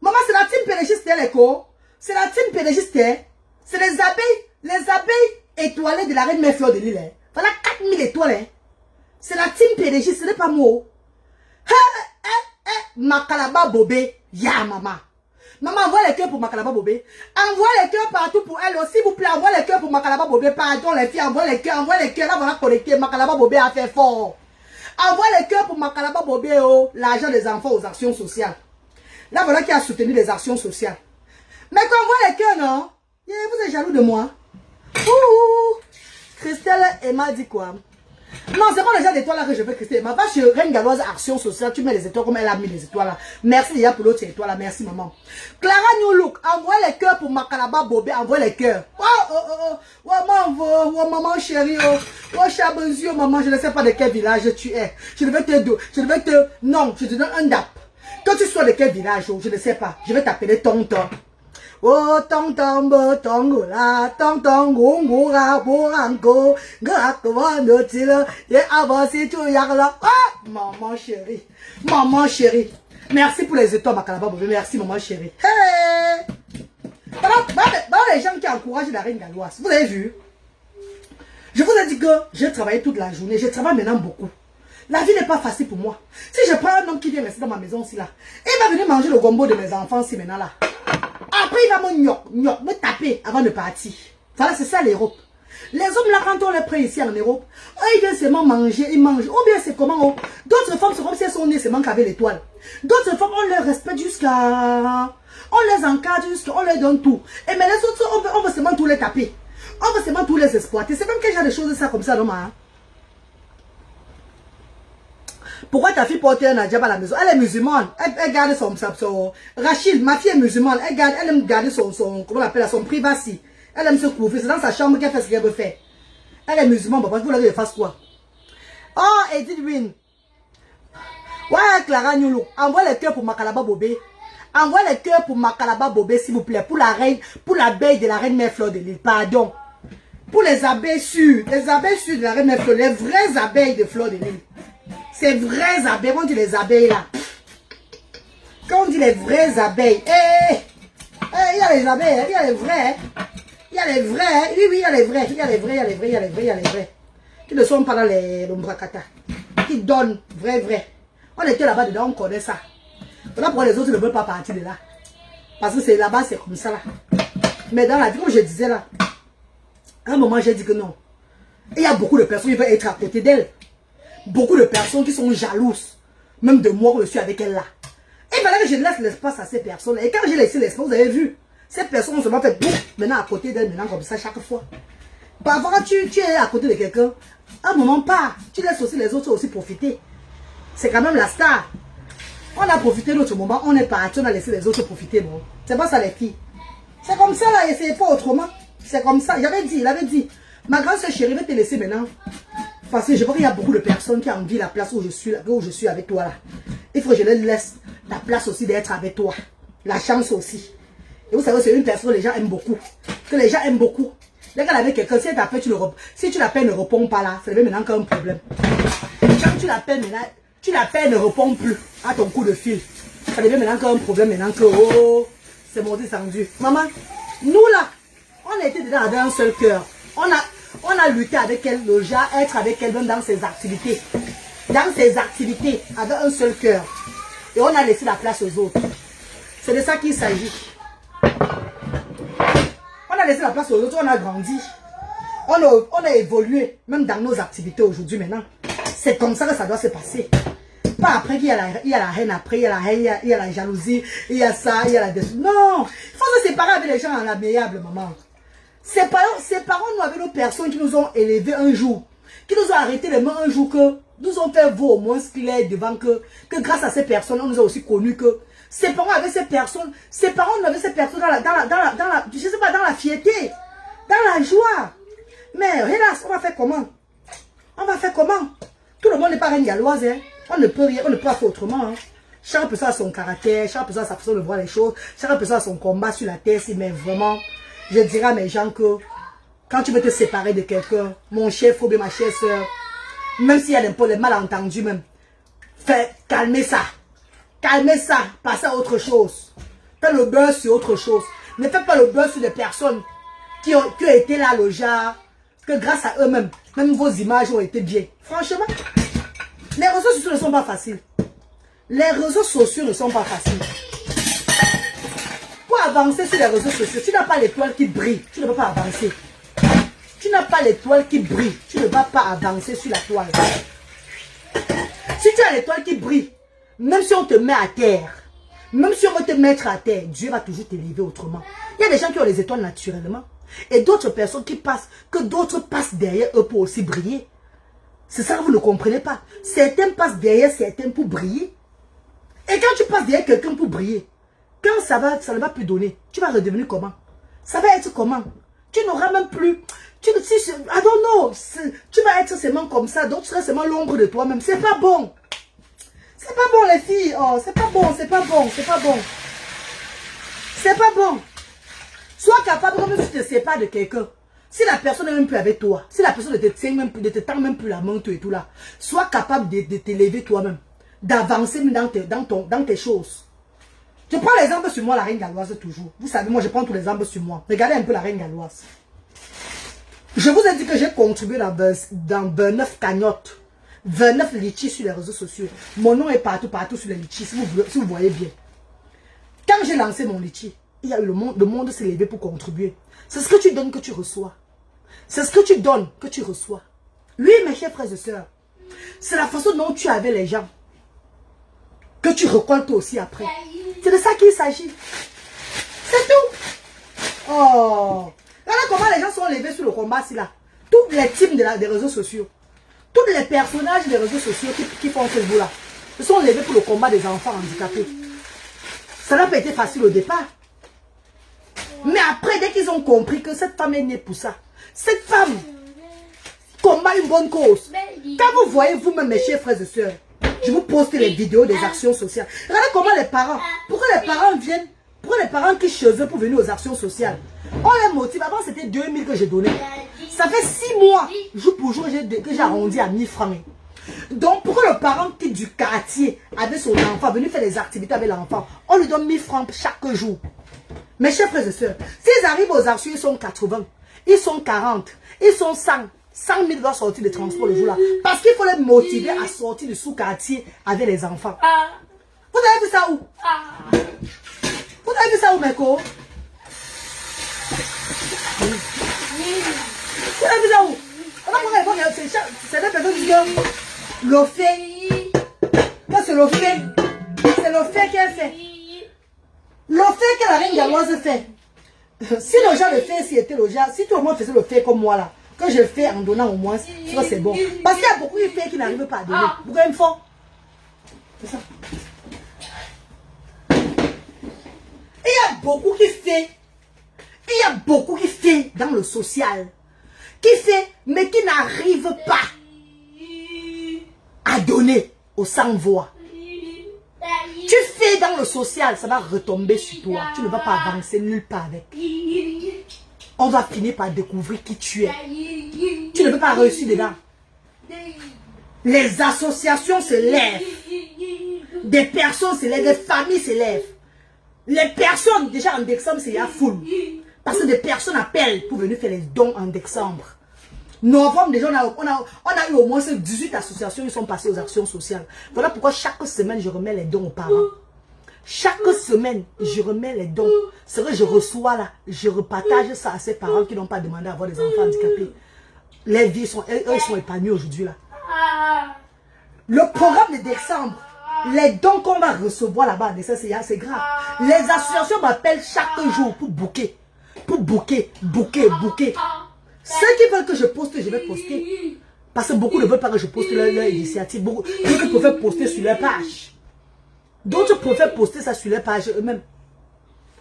Maman, c'est la team pédégiste, hein, l'écho. C'est la team pédégiste, hein. C'est les abeilles étoilées de la reine mère Fleur de Lille, hein. Voilà 4000 étoiles, hein. C'est la team pédégiste, ce n'est pas moi. Makalaba Bobé, ya, maman. Maman, envoie les cœurs pour Makalaba Bobé. Envoie les cœurs partout pour elle aussi, s'il vous plaît. Envoie les cœurs pour Makalaba Bobé. Pardon, les filles, envoie les cœurs. Là, voilà connecté. Makalaba Bobé a fait fort. Envoie les cœurs pour Makalaba Bobé, oh, l'argent des enfants aux actions sociales. Là, voilà qui a soutenu les actions sociales. Mais quand on voit les cœurs, non? Vous êtes jaloux de moi. Ouh. Christelle Emma dit quoi? Non, c'est pas le genre d'étoiles là que je veux, Christelle. Ma vache, Reine Galloise, action sociale, tu mets les étoiles comme elle a mis les étoiles là. Merci déjà pour l'autre étoile là, merci maman. Clara New Look, envoie les cœurs pour Makalaba Bobé, envoie les cœurs. Maman chérie, Chabenzio, maman, je ne sais pas de quel village tu es. Non, je te donne un dap. Quand tu sois de quel village, je ne sais pas, je vais t'appeler tonton. Oh tonton botongola tonton gongora borango gakwana tila ye avance tout yakla. Ah maman chérie, merci pour les étoiles Makalaba Bobé, merci maman chérie. Hey, les gens qui encouragent la reine galloise, vous avez vu, je vous ai dit que j'ai travaillé toute la journée, je travaille maintenant beaucoup. La vie n'est pas facile pour moi. Si je prends un homme qui vient rester dans ma maison aussi là, il va venir manger le gombo de mes enfants si maintenant là. Après, il va me taper avant de partir. Voilà, c'est ça l'Europe. Les hommes là, quand on les prend ici en Europe, ils viennent seulement manger, ils mangent. Ou bien c'est comment, d'autres femmes, c'est comme si elles sont nées seulement qu'avec l'étoile. D'autres femmes, on les respecte jusqu'à... On les encadre jusqu'à... On leur donne tout. Et mais les autres, on veut seulement tout les taper. On veut seulement tout les exploiter. C'est même quel genre de choses ça comme ça, non, hein? Pourquoi ta fille porte un adjab à la maison? Elle est musulmane. Elle garde son Rachel, ma fille est musulmane. Elle aime garder son comment on appelle, son privacy. Elle aime se couvrir. C'est dans sa chambre qu'elle fait ce qu'elle veut faire. Elle est musulmane. Vous voulez qu'elle fasse quoi? Oh, Edith Win. Ouais, Clara Nyoulou. Envoie les cœurs pour Makalaba Bobé. Envoie les cœurs pour Makalaba Bobé, s'il vous plaît. Pour la reine, pour l'abeille de la reine mère Fleur de Lille. Pardon. Pour les abeilles sûres. Les abeilles sûres de la reine mère Fleur de Lille. Les vraies abeilles de Fleur de Lille. Ces vraies abeilles, on dit les abeilles là. Quand on dit les vraies abeilles, il y a les abeilles, il y a les vraies. Il y a les vraies, oui, il y a les vraies. Il y a les vraies. Qui ne sont pas dans les lombrakata. Qui donnent vrai. On était là-bas dedans, on connaît ça. Voilà pourquoi les autres ne veulent pas partir de là. Parce que c'est là-bas, c'est comme ça là. Mais dans la vie, comme je disais là, à un moment j'ai dit que non. Il y a beaucoup de personnes qui veulent être à côté d'elle. Beaucoup de personnes qui sont jalouses, même de moi, je suis avec elle là. Et voilà que je laisse l'espace à ces personnes. Et quand j'ai laissé l'espace, vous avez vu, ces personnes se m'ont fait boum, maintenant à côté d'elle, maintenant comme ça chaque fois. Parfois, quand tu es à côté de quelqu'un, à un moment pas, tu laisses aussi les autres aussi profiter. C'est quand même la star. On a profité de notre moment, on est parti, on a laissé les autres profiter. Bon. C'est pas ça les filles. C'est comme ça là, et c'est pas autrement. C'est comme ça. Il avait dit, ma grande soeur chérie, va te laisser maintenant. Parce que je vois qu'il y a beaucoup de personnes qui envient la place où je suis avec toi là. Il faut que je leur laisse la place aussi d'être avec toi. La chance aussi. Et vous savez, c'est une personne que les gens aiment beaucoup. Que les gens aiment beaucoup. Regarde avec quelqu'un, si tu l'appelles, ne répond pas là, ça devient maintenant qu'un problème. Quand tu l'appelles maintenant, tu l'appelles, ne répond plus à ton coup de fil. Ça devient maintenant qu'un problème, maintenant que, oh, c'est mon descendu. Maman, nous là, on a été dedans avec un seul cœur. On a lutté avec elle, le genre, être avec elle dans ses activités. Dans ses activités, avec un seul cœur. Et on a laissé la place aux autres. C'est de ça qu'il s'agit. On a laissé la place aux autres, on a grandi. On a évolué, même dans nos activités aujourd'hui maintenant. C'est comme ça que ça doit se passer. Pas après qu'il y a la haine, après il y a la haine, il y a la jalousie, il y a ça, il y a la destruction. Non, il faut se séparer avec les gens en amiable, maman. Ses parents, nous avaient nos personnes qui nous ont élevés un jour, qui nous ont arrêté les mains un jour, que nous ont fait voir au moins ce qu'il est devant que grâce à ces personnes, on nous a aussi connus que ses parents avaient ces personnes, ses parents avaient ces personnes dans la, je sais pas, dans la fierté, dans la joie. Mais hélas, on va faire comment? On va faire comment? Tout le monde n'est pas reine galloise, hein. On ne peut rien, on ne peut pas faire autrement. Hein. Chaque personne a son caractère, chaque personne a sa façon de voir les choses, chaque personne a son combat sur la terre. Mais vraiment, je dirais à mes gens que quand tu veux te séparer de quelqu'un, mon cher frère et ma chère soeur, même s'il y a des malentendus même, calmez ça. Calmez ça, passez à autre chose. Faites le beurre sur autre chose. Ne faites pas le beurre sur des personnes qui ont été là, le genre, que grâce à eux-mêmes, même vos images ont été bien. Franchement, les réseaux sociaux ne sont pas faciles. Les réseaux sociaux ne sont pas faciles. Pour avancer sur les réseaux sociaux, tu n'as pas l'étoile qui brille, tu ne peux pas avancer. Tu n'as pas l'étoile qui brille, tu ne vas pas avancer sur la toile. Si tu as l'étoile qui brille, même si on te met à terre, même si on veut te mettre à terre, Dieu va toujours t'élever autrement. Il y a des gens qui ont les étoiles naturellement. Et d'autres personnes qui passent, que d'autres passent derrière eux pour aussi briller. C'est ça que vous ne comprenez pas. Certains passent derrière certains pour briller. Et quand tu passes derrière quelqu'un pour briller, quand ça ne va plus donner, tu vas redevenir comment? Ça va être comment? Tu n'auras même plus... I don't know. Tu vas être seulement comme ça, donc tu seras seulement l'ombre de toi-même. C'est pas bon. C'est pas bon les filles. Oh, c'est pas bon, c'est pas bon, c'est pas bon. C'est pas bon. Sois capable, même si tu te sépares de quelqu'un, si la personne n'est même plus avec toi, si la personne ne te tient même plus, ne te tend même plus la main, tout et tout là, sois capable de t'élever toi-même, d'avancer dans tes choses. Je prends l'exemple sur moi, la reine galloise toujours. Vous savez, moi je prends tous les exemples sur moi. Regardez un peu la reine galloise. Je vous ai dit que j'ai contribué dans 29 cagnottes, 29 litchis sur les réseaux sociaux. Mon nom est partout sur les litchis, si vous voyez bien. Quand j'ai lancé mon litchi, il y a eu le monde s'est levé pour contribuer. C'est ce que tu donnes que tu reçois. C'est ce que tu donnes que tu reçois. Oui, mes chers frères et sœurs, c'est la façon dont tu avais les gens que tu récoltes aussi après. C'est de ça qu'il s'agit. C'est tout. Oh, regardez comment les gens sont levés sur le combat, là. Tous les teams des réseaux sociaux, tous les personnages des réseaux sociaux qui font ce bout là, se sont levés pour le combat des enfants handicapés. Ça n'a pas été facile au départ. Mais après, dès qu'ils ont compris que cette femme est née pour ça, cette femme combat une bonne cause. Quand vous voyez vous-même, mes chers frères et sœurs, je vous poste les vidéos des actions sociales. Regardez comment les parents, pourquoi les parents viennent, pourquoi les parents qui chez eux pour venir aux actions sociales. On les motive. Avant, c'était 2000 que j'ai donné. Ça fait 6 mois, jour pour jour, que j'ai arrondi à 1000 francs. Donc, pourquoi le parent qui du quartier avec son enfant, venu faire des activités avec l'enfant, on lui donne 1000 francs chaque jour. Mes chers frères et sœurs, s'ils arrivent aux actions, ils sont 80, ils sont 40, ils sont 100. 100 000 doivent sortir de transport le jour-là. Parce qu'il faut les motiver à sortir du sous-quartier avec les enfants. Vous avez vu ça où? Vous avez vu ça où, mes co? Vous avez vu ça où? C'est des personnes qui disent le fait. Quand c'est le fait. C'est le fait qu'elle fait. Le fait que la reine galloise fait. Si le gens le fait, si était le genre, si tout le monde faisait le fait comme moi là, que je fais en donnant au moins, c'est bon. Parce qu'il y a beaucoup de filles qui n'arrivent pas à donner. Vous voyez, fort. C'est ça. Il y a beaucoup qui fait. Il y a beaucoup qui fait dans le social. Qui fait, mais qui n'arrive pas à donner aux sans-voix. Tu fais dans le social, ça va retomber sur toi. Tu ne vas pas avancer nulle part avec. On va finir par découvrir qui tu es. Tu ne peux pas réussir dedans. Les associations se lèvent. Des personnes se lèvent, des familles se lèvent. Les personnes, déjà en décembre, c'est la foule. Parce que des personnes appellent pour venir faire les dons en décembre. Novembre, déjà, on a eu au moins 18 associations qui sont passées aux actions sociales. Voilà pourquoi chaque semaine, je remets les dons aux parents. Chaque semaine, je remets les dons. C'est vrai, je reçois là, je repartage ça à ces parents qui n'ont pas demandé à avoir des enfants handicapés. Les vies sont, eux, ils sont épanouis aujourd'hui là. Le programme de décembre, les dons qu'on va recevoir là-bas, c'est grave. Les associations m'appellent chaque jour pour booker. Pour booker. Ceux qui veulent que je poste, je vais poster. Parce que beaucoup ne veulent pas que je poste leur initiative. D'autres préfèrent poster sur leur page. D'autres préfèrent poster ça sur leur page eux-mêmes.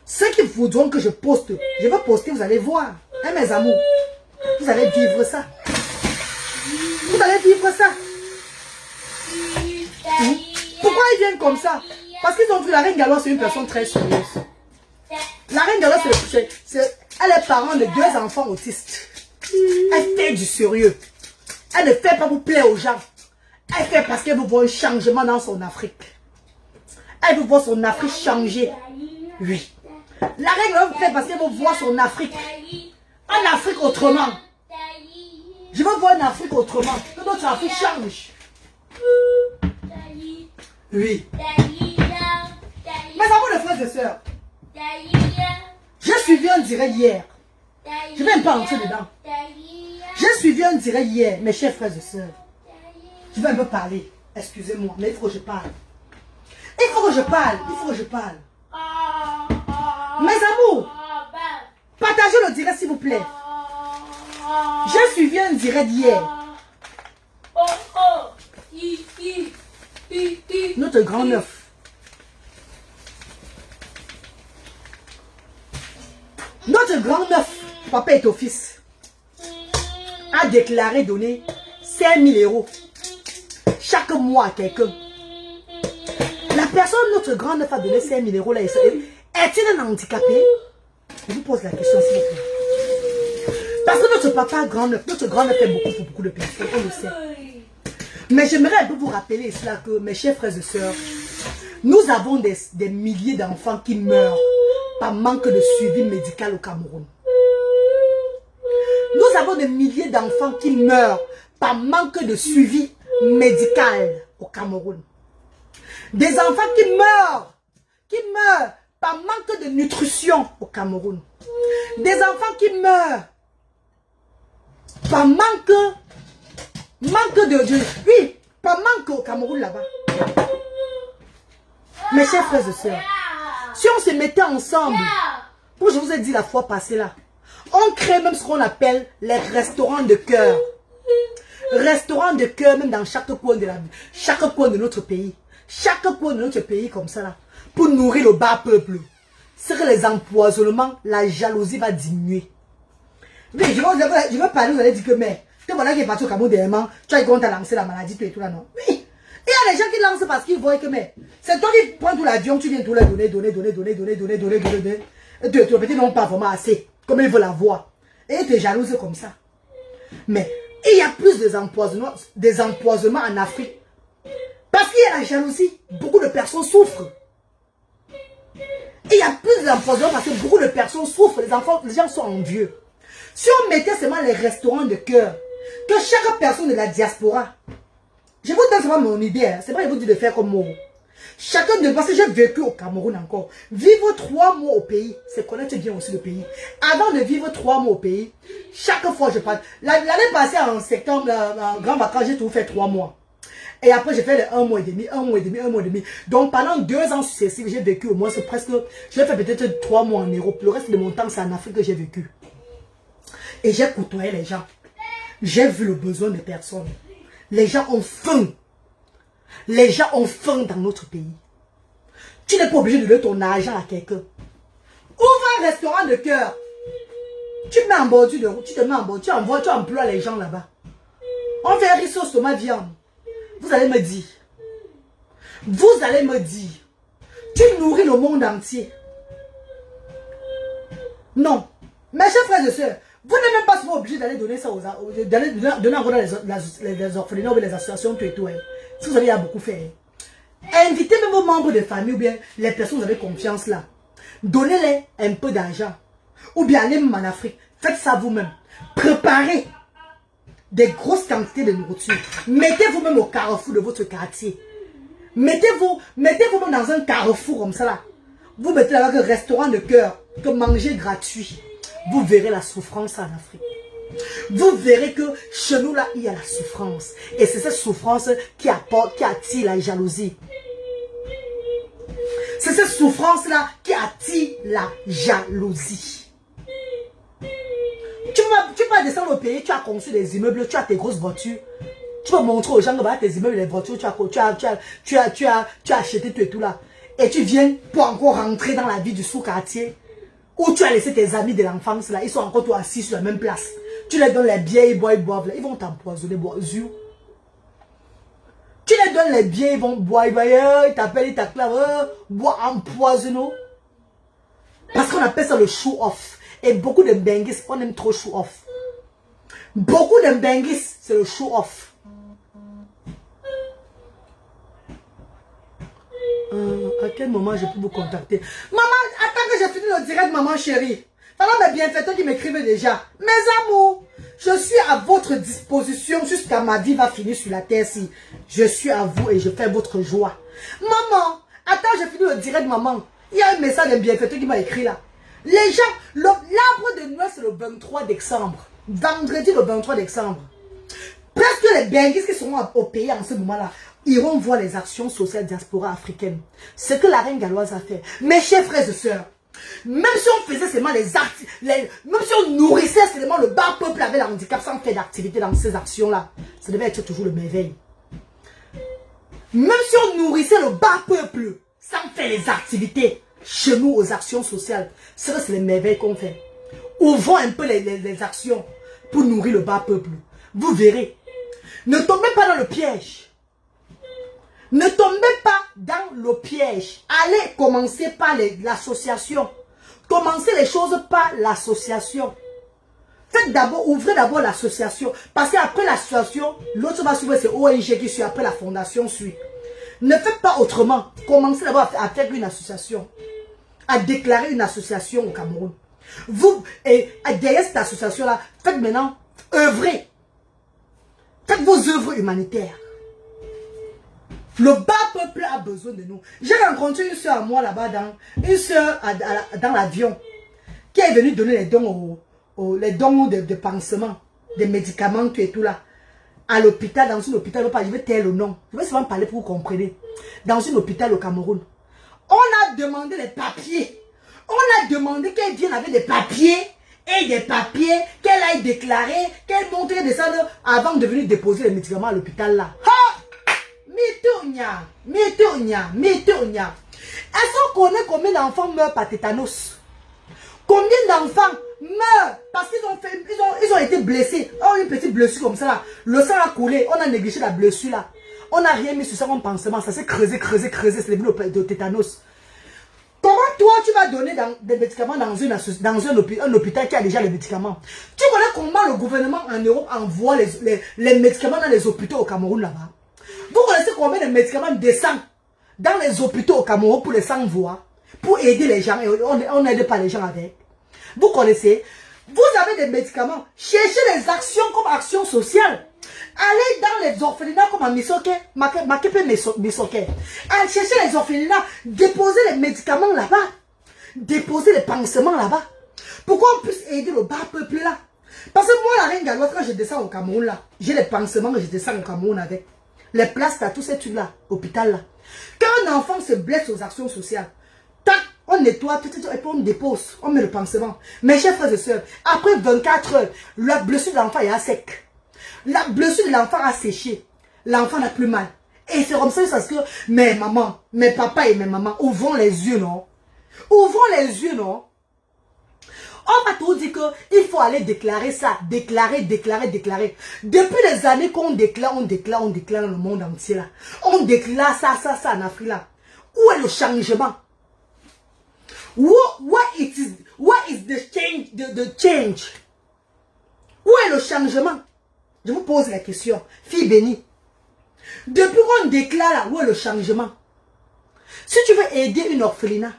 Ceux qui voudront que je poste, je vais poster, vous allez voir. Hein, mes amours? Vous allez vivre ça. Vous allez vivre ça. Pourquoi ils viennent comme ça? Parce qu'ils ont vu la reine Galois, c'est une personne très sérieuse. La reine Galois, elle est parent de 2 enfants autistes. Elle fait du sérieux. Elle ne fait pas pour plaire aux gens. Elle fait parce qu'elle veut voir un changement dans son Afrique. Elle veut voir son Afrique changer. Oui. La reine Galois fait parce qu'elle veut voir son Afrique. En Afrique autrement. Je veux voir une Afrique autrement. Que notre Afrique change. Oui. Mes amours de frères et sœurs, j'ai suivi un direct hier. Je ne vais même pas entrer dedans. J'ai suivi un direct hier, mes chers frères et sœurs. Je vais un peu parler. Excusez-moi, mais il faut que je parle. Il faut que je parle. Mes amours, partagez le direct s'il vous plaît. J'ai suivi un direct hier. Notre grand neuf. Notre grand neuf, papa et fils, a déclaré donner 5 000 € chaque mois à quelqu'un. La personne, notre grand neuf, a donné 5 000 € là. Est-il un handicapé? Je vous pose la question s'il vous plaît. Parce que notre papa grand neuf, fait beaucoup pour beaucoup de personnes, on le sait. Mais j'aimerais un peu vous rappeler cela que, mes chers frères et sœurs, nous avons des milliers d'enfants qui meurent par manque de suivi médical au Cameroun. Nous avons des milliers d'enfants qui meurent par manque de suivi médical au Cameroun. Des enfants qui meurent par manque de nutrition au Cameroun. Des enfants qui meurent par manque au Cameroun là-bas. Mes chers frères et sœurs, si on se mettait ensemble, comme je vous ai dit la fois passée là, on crée même ce qu'on appelle les restaurants de cœur. Restaurants de cœur même dans chaque coin de notre pays. Chaque coin de notre pays comme ça là, pour nourrir le bas peuple. C'est que les empoisonnements, la jalousie va diminuer. Mais je vais parler, vous allez dire que mais, voilà qui est parti au Cameroun dernièrement, tu as dit qu'on t'a lancé la maladie, tout et tout là, non? Oui. Il y a des gens qui lancent parce qu'ils voient que mais, c'est toi qui prends tout l'avion, tu viens tout leur donner. Et tu petit non pas vraiment assez, comme ils veulent l'avoir. Et ils te jalousent comme ça. Mais, il y a plus des empoisonnements en Afrique. Parce qu'il y a la jalousie, beaucoup de personnes souffrent. Il y a plus d'empoisonnements parce que beaucoup de personnes souffrent, les gens sont envieux. Si on mettait seulement les restaurants de cœur, que chaque personne de la diaspora, je vous donne seulement mon idée, hein. C'est pas je vous dis de faire comme moi. Chacun de parce que j'ai vécu au Cameroun encore. Vivre 3 mois au pays, c'est connaître bien aussi le pays. Avant de vivre 3 mois au pays, chaque fois je parle. L'année passée en septembre, en grand vacances, j'ai tout fait 3 mois. Et après j'ai fait les 1 mois et demi. Donc pendant 2 ans successifs, j'ai vécu au moins presque, j'ai fait peut-être 3 mois en Europe. Le reste de mon temps, c'est en Afrique que j'ai vécu. Et j'ai côtoyé les gens. J'ai vu le besoin des personnes. Les gens ont faim. Les gens ont faim dans notre pays. Tu n'es pas obligé de donner ton argent à quelqu'un. Ouvre un restaurant de cœur. Tu te mets en bordure de route, tu emploies les gens là-bas. On fait un riz sauce tomate viande. Vous allez me dire. Tu nourris le monde entier. Non. Mes chers frères et sœurs, vous n'êtes même pas souvent obligé d'aller donner ça donner encore les orphelinats ou les associations, tout et tout. Hein. Si vous avez à beaucoup faire. Invitez même vos membres de famille ou bien les personnes où vous avez confiance là. Donnez-les un peu d'argent. Ou bien allez même en Afrique. Faites ça vous-même. Préparez des grosses quantités de nourriture. Mettez-vous même au carrefour de votre quartier. Mettez-vous même dans un carrefour comme ça là. Vous mettez là-bas un restaurant de cœur, que manger gratuit. Vous verrez la souffrance en Afrique. vous verrez que chez nous là, il y a la souffrance. Et c'est cette souffrance qui attire la jalousie. C'est cette souffrance là qui attire la jalousie. Tu vas descendre au pays, tu as construit des immeubles, tu as tes grosses voitures. Tu vas montrer aux gens que voilà, tes immeubles, les voitures, tu as acheté tout et tout là. Et tu viens pour encore rentrer dans la vie du sous-quartier où tu as laissé tes amis de l'enfance là. Ils sont encore toi assis sur la même place. Tu les donnes les biens, ils boivent là. Ils vont t'empoisonner, tu les donnes les biens, ils vont boire, ils t'appellent, ils t'acclament, boire empoisonner. Parce qu'on appelle ça le show-off. Et beaucoup de benguis, on aime trop show-off. Beaucoup de benguis, c'est le show-off. À quel moment je peux vous contacter? Maman, attends que j'ai fini le direct, maman chérie. Voilà mes bienfaiteurs qui m'écrivent déjà. Mes amours, je suis à votre disposition jusqu'à ma vie va finir sur la terre-ci. Je suis à vous et je fais votre joie. Maman, attends, j'ai fini le direct, maman. Il y a un message d'un bienfaiteur qui m'a écrit là. Les gens, l'arbre de Noël, c'est le 23 décembre. Vendredi, le 23 décembre. Presque les benguis qui seront au pays en ce moment-là iront voir les actions sociales diaspora africaines. Ce que la reine galloise a fait. Mes chers frères et sœurs, même si on faisait seulement même si on nourrissait seulement le bas peuple avec le handicap sans faire d'activité dans ces actions-là, ça devait être toujours le merveille. Même si on nourrissait le bas peuple sans faire les activités chez nous aux actions sociales, c'est les merveilles qu'on fait. Ouvrons un peu les actions pour nourrir le bas peuple. Vous verrez. Ne tombez pas dans le piège. Ne tombez pas dans le piège. Allez commencer par l'association. Commencez les choses par l'association. Faites d'abord, ouvrez d'abord l'association. Parce qu'après l'association, l'autre va suivre, c'est ONG qui suit, après la fondation suit. Ne faites pas autrement. Commencez d'abord à faire une association. À déclarer une association au Cameroun. Vous, et derrière cette association-là, faites maintenant œuvrer. Faites vos œuvres humanitaires. Le bas peuple a besoin de nous. J'ai rencontré une soeur à moi là-bas, dans l'avion, qui est venue donner les dons, les dons de pansement, des médicaments, tout et tout là. À l'hôpital, dans un hôpital, je vais taire le nom. Je vais seulement parler pour que vous compreniez. Dans un hôpital au Cameroun. On a demandé les papiers. On a demandé qu'elle vienne avec des papiers. Et des papiers qu'elle aille déclarer, qu'elle montre des salles avant de venir déposer les médicaments à l'hôpital là. Ha! Mitonia. Est-ce qu'on connaît combien d'enfants meurent par tétanos? Combien d'enfants meurent parce qu'ils ont été blessés? Oh, une petite blessure comme ça là. Le sang a coulé, on a négligé la blessure là. On n'a rien mis sur ça comme pansement, ça s'est creusé, c'est devenu le tétanos. Comment toi tu vas donner des médicaments dans un hôpital qui a déjà les médicaments? Tu connais comment le gouvernement en Europe envoie les médicaments dans les hôpitaux au Cameroun là-bas? Vous connaissez combien de médicaments descendent dans les hôpitaux au Cameroun pour les sans-voix, pour aider les gens, et on n'aide pas les gens avec? Vous connaissez? Vous avez des médicaments, cherchez les actions comme actions sociales. Allez dans les orphelinats comme à Misoke, Makepe Misoke. Allez chercher les orphelinats, déposer les médicaments là-bas. Déposer les pansements là-bas. Pourquoi on puisse aider le bas peuple là? Parce que moi, la reine galloise, quand je descends au Cameroun là, j'ai les pansements que je descends au Cameroun avec. Les places, tous ces trucs là, hôpital là. Quand un enfant se blesse aux actions sociales, tac, on nettoie, et puis on dépose, on met le pansement. Mes chers frères et sœurs, après 24 heures, la blessure de l'enfant est à sec. La blessure de l'enfant a séché. L'enfant n'a plus mal. Et c'est comme ça parce que mes mamans, mes papas et mes mamans, ouvrons les yeux, non? Ouvrons les yeux, non? On va tout dire qu'il faut aller déclarer ça. Déclarer. Depuis les années qu'on déclare dans le monde entier là. On déclare ça en Afrique là. Où est le changement? What is the change? Où est le changement? Je vous pose la question. Fille bénie. Depuis qu'on déclare là, où est le changement? Si tu veux aider une orphelinat,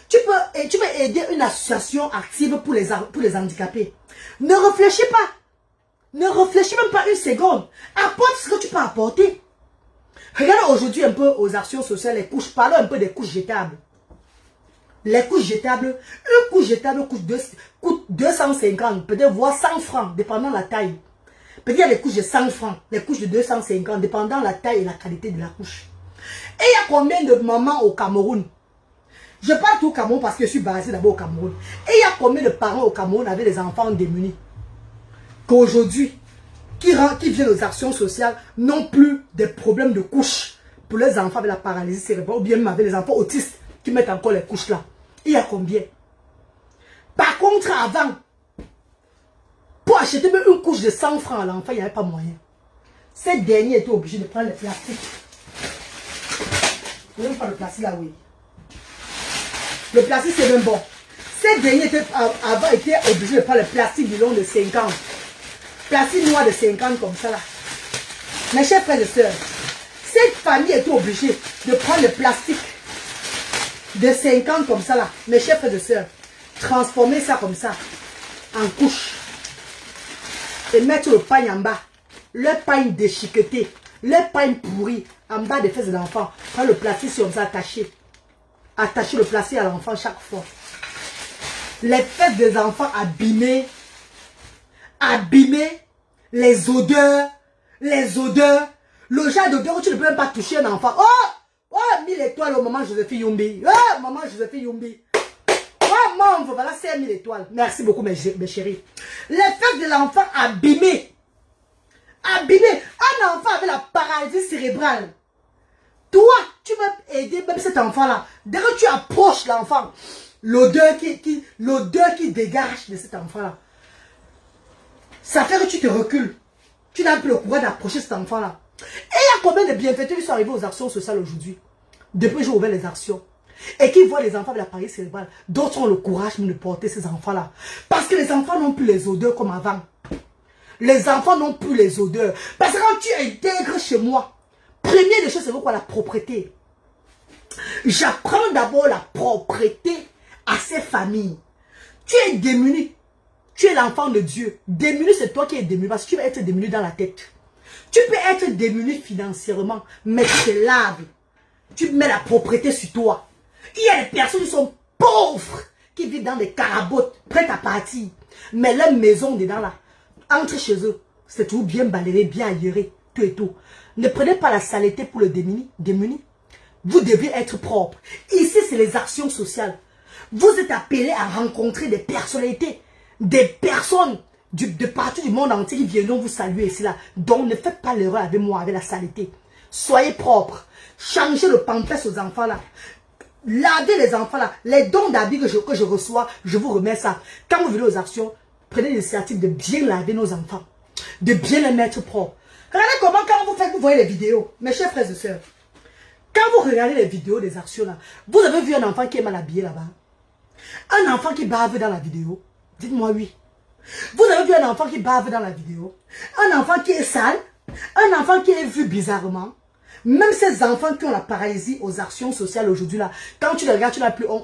tu peux aider une association active pour les handicapés. Ne réfléchis pas. Ne réfléchis même pas une seconde. Apporte ce que tu peux apporter. Regarde aujourd'hui un peu aux actions sociales, les couches. Parlons un peu des couches jetables. Les couches jetables, une couche jetable coûte 250, peut-être voire 100 francs, dépendant de la taille. Peut-être il y a les couches de 100 francs, les couches de 250, dépendant de la taille et la qualité de la couche. Et il y a combien de mamans au Cameroun? Je parle tout au Cameroun parce que je suis basé d'abord au Cameroun. Et il y a combien de parents au Cameroun avec des enfants démunis? Qu'aujourd'hui, qui viennent aux actions sociales, n'ont plus des problèmes de couche pour les enfants avec la paralysie cérébrale ou bien même avec les enfants autistes qui mettent encore les couches là. Il y a combien? Par contre, avant, pour acheter même une couche de 100 francs à l'enfant, il n'y avait pas moyen. Ces derniers étaient obligés de prendre le plastique. Vous n'avez pas le plastique là, oui. Le plastique, c'est même bon. Ces derniers avant étaient obligés de prendre le plastique du long de 50. Plastique noir de 50 comme ça là. Mes chers frères et sœurs, cette famille était obligée de prendre le plastique de 50 comme ça là. Mes chers frères et sœurs, transformer ça comme ça en couche. Et mettre le pain en bas. Le pain déchiqueté. Le pain pourri en bas des fesses de l'enfant. Prendre le plastique comme ça attaché. Attacher le plastique à l'enfant chaque fois. Les fesses des enfants abîmées. Abîmées. Les odeurs. Le genre d'odeur où tu ne peux même pas toucher un enfant. Oh 1000 étoiles au maman Joséphine Youmbi. Oh maman Joséphine Youmbi. Oh maman, voilà 5000 étoiles. Merci beaucoup mes chéris. Les fesses de l'enfant abîmées. Abîmées. Un enfant avec la paralysie cérébrale. Toi, tu vas aider même cet enfant-là. Dès que tu approches l'enfant, l'odeur qui dégage de cet enfant-là, ça fait que tu te recules. Tu n'as plus le courage d'approcher cet enfant-là. Et il y a combien de bienfaiteurs qui sont arrivés aux actions sociales aujourd'hui, depuis que j'ai ouvert les actions, et qui voient les enfants avec la paralysie cérébrale. D'autres ont le courage de porter ces enfants-là. Parce que les enfants n'ont plus les odeurs comme avant. Les enfants n'ont plus les odeurs. Parce que quand tu intègres chez moi, première des choses, c'est quoi? La propreté. J'apprends d'abord la propreté à ces familles. Tu es démuni. Tu es l'enfant de Dieu. Démuni, c'est toi qui es démuni. Parce que tu vas être démuni dans la tête. Tu peux être démuni financièrement, mais tu te laves. Tu mets la propreté sur toi. Il y a des personnes qui sont pauvres, qui vivent dans des carabottes, prêtes à partir. Mais leur maison dedans là, entre chez eux, c'est toujours bien balayé, bien aéré, tout et tout. Ne prenez pas la saleté pour le démuni. Vous devez être propre. Ici, c'est les actions sociales. Vous êtes appelés à rencontrer des personnalités, des personnes de partout du monde entier qui viendront vous saluer ici là. Donc, ne faites pas l'erreur avec moi, avec la saleté. Soyez propres. Changez le pampers aux enfants là. Lavez les enfants là. Les dons d'habits que je reçois, je vous remets ça. Quand vous venez aux actions, prenez l'initiative de bien laver nos enfants. De bien les mettre propres. Regardez comment quand vous voyez les vidéos, mes chers frères et sœurs. Quand vous regardez les vidéos des actions là, vous avez vu un enfant qui est mal habillé là-bas? Un enfant qui bave dans la vidéo? Dites-moi oui. Vous avez vu un enfant qui bave dans la vidéo? Un enfant qui est sale? Un enfant qui est vu bizarrement? Même ces enfants qui ont la paralysie aux actions sociales aujourd'hui là, quand tu les regardes,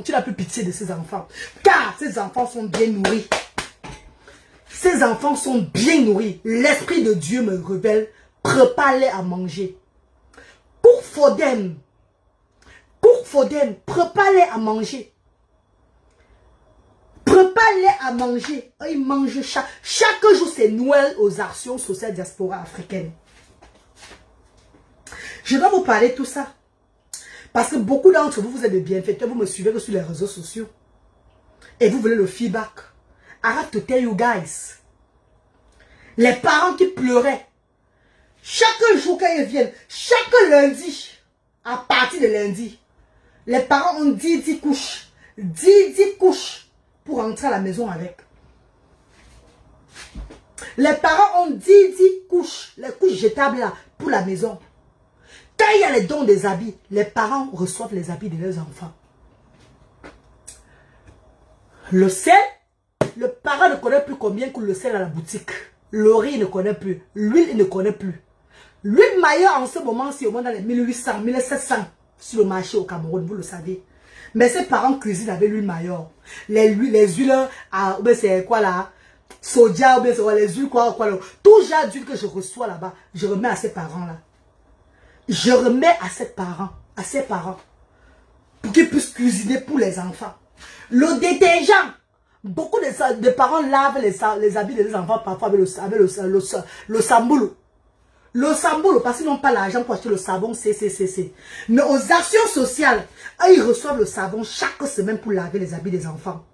tu n'as plus pitié de ces enfants. Car ces enfants sont bien nourris. Ces enfants sont bien nourris. L'Esprit de Dieu me révèle. Prépare-les à manger. Pour Foden, prépare-les à manger. Prépare-les à manger. Ils mangent chaque jour, c'est Noël aux actions sociales diaspora africaine. Je dois vous parler de tout ça. Parce que beaucoup d'entre vous, vous êtes des bienfaiteurs, vous me suivez que sur les réseaux sociaux. Et vous voulez le feedback. I have to tell you guys. Les parents qui pleuraient. Chaque jour quand ils viennent, chaque lundi, à partir de lundi, les parents ont 10 couches. 10 couches pour rentrer à la maison avec. Les parents ont 10 couches, les couches jetables là, pour la maison. Quand il y a les dons des habits, les parents reçoivent les habits de leurs enfants. Le sel, le parent ne connaît plus combien coûte le sel à la boutique. Le riz, il ne connaît plus. L'huile, il ne connaît plus. L'huile Maillot, en ce moment, c'est au moins dans les 1800, 1700 sur le marché au Cameroun, vous le savez. Mais ses parents cuisinent avec l'huile Maillot. Les huiles, c'est quoi là? Soja, les huiles, quoi. Tout genre d'huile que je reçois là-bas, je remets à ces parents-là. Je remets à ses parents, pour qu'ils puissent cuisiner pour les enfants. Le détergent, Beaucoup de parents lavent les habits des enfants parfois avec le samboulou. Le samboulou, parce qu'ils n'ont pas l'argent pour acheter le savon, c'est. Mais aux actions sociales, ils reçoivent le savon chaque semaine pour laver les habits des enfants.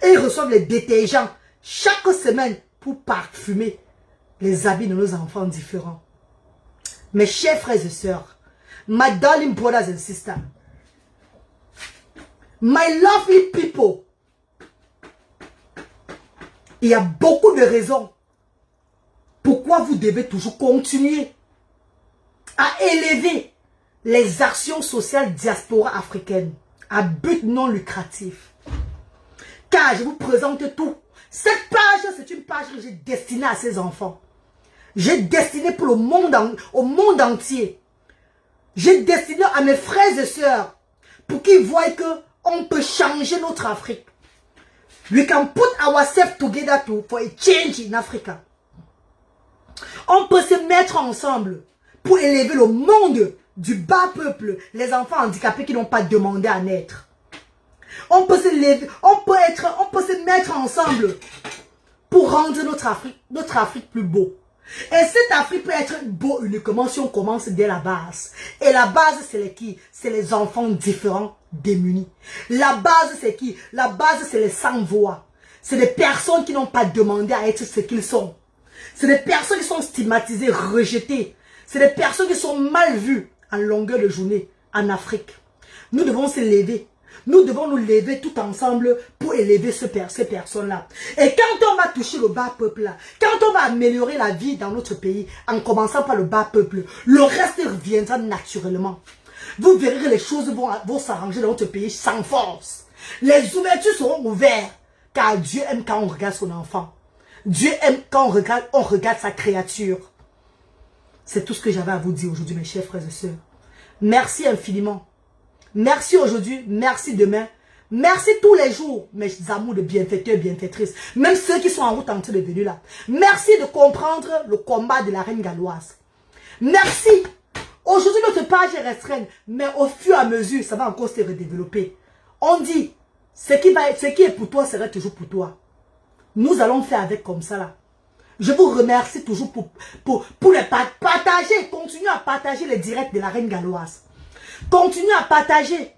Et ils reçoivent les détergents chaque semaine pour parfumer les habits de nos enfants différents. Mes chers frères et sœurs, my darling brothers and sisters, my lovely people, il y a beaucoup de raisons pourquoi vous devez toujours continuer à élever les actions sociales diaspora africaines à but non lucratif. Car je vous présente tout. Cette page, c'est une page que j'ai destinée à ces enfants. J'ai destiné pour au monde entier. J'ai destiné à mes frères et sœurs pour qu'ils voient qu'on peut changer notre Afrique. We can put ourselves together for a change in Africa. On peut se mettre ensemble pour élever le monde du bas peuple, les enfants handicapés qui n'ont pas demandé à naître. On peut se mettre ensemble pour rendre notre Afrique plus beau. Et cette Afrique peut être beau uniquement si on commence dès la base. Et la base, c'est qui? C'est les enfants différents, démunis. La base, c'est qui? La base, c'est les sans-voix. C'est les personnes qui n'ont pas demandé à être ce qu'ils sont. C'est des personnes qui sont stigmatisées, rejetées. C'est des personnes qui sont mal vues en longueur de journée en Afrique. Nous devons se lever. Nous devons nous lever tout ensemble pour élever ces personnes-là. Et quand on va toucher le bas peuple là, quand on va améliorer la vie dans notre pays, en commençant par le bas peuple, le reste reviendra naturellement. Vous verrez que les choses vont s'arranger dans notre pays sans force. Les ouvertures seront ouvertes, car Dieu aime quand on regarde son enfant. Dieu aime quand on regarde sa créature. C'est tout ce que j'avais à vous dire aujourd'hui, mes chers frères et sœurs. Merci infiniment. Merci aujourd'hui, merci demain, merci tous les jours, mes amours de bienfaiteurs, bienfaitrices, même ceux qui sont en route en train de venir là. Merci de comprendre le combat de la reine galloise. Merci. Aujourd'hui, notre page est restreinte, mais au fur et à mesure, ça va encore se redévelopper. On dit, ce qui est pour toi sera toujours pour toi. Nous allons faire avec comme ça là. Je vous remercie toujours pour les partager, continuez à partager les directs de la reine galloise. Continuez à partager.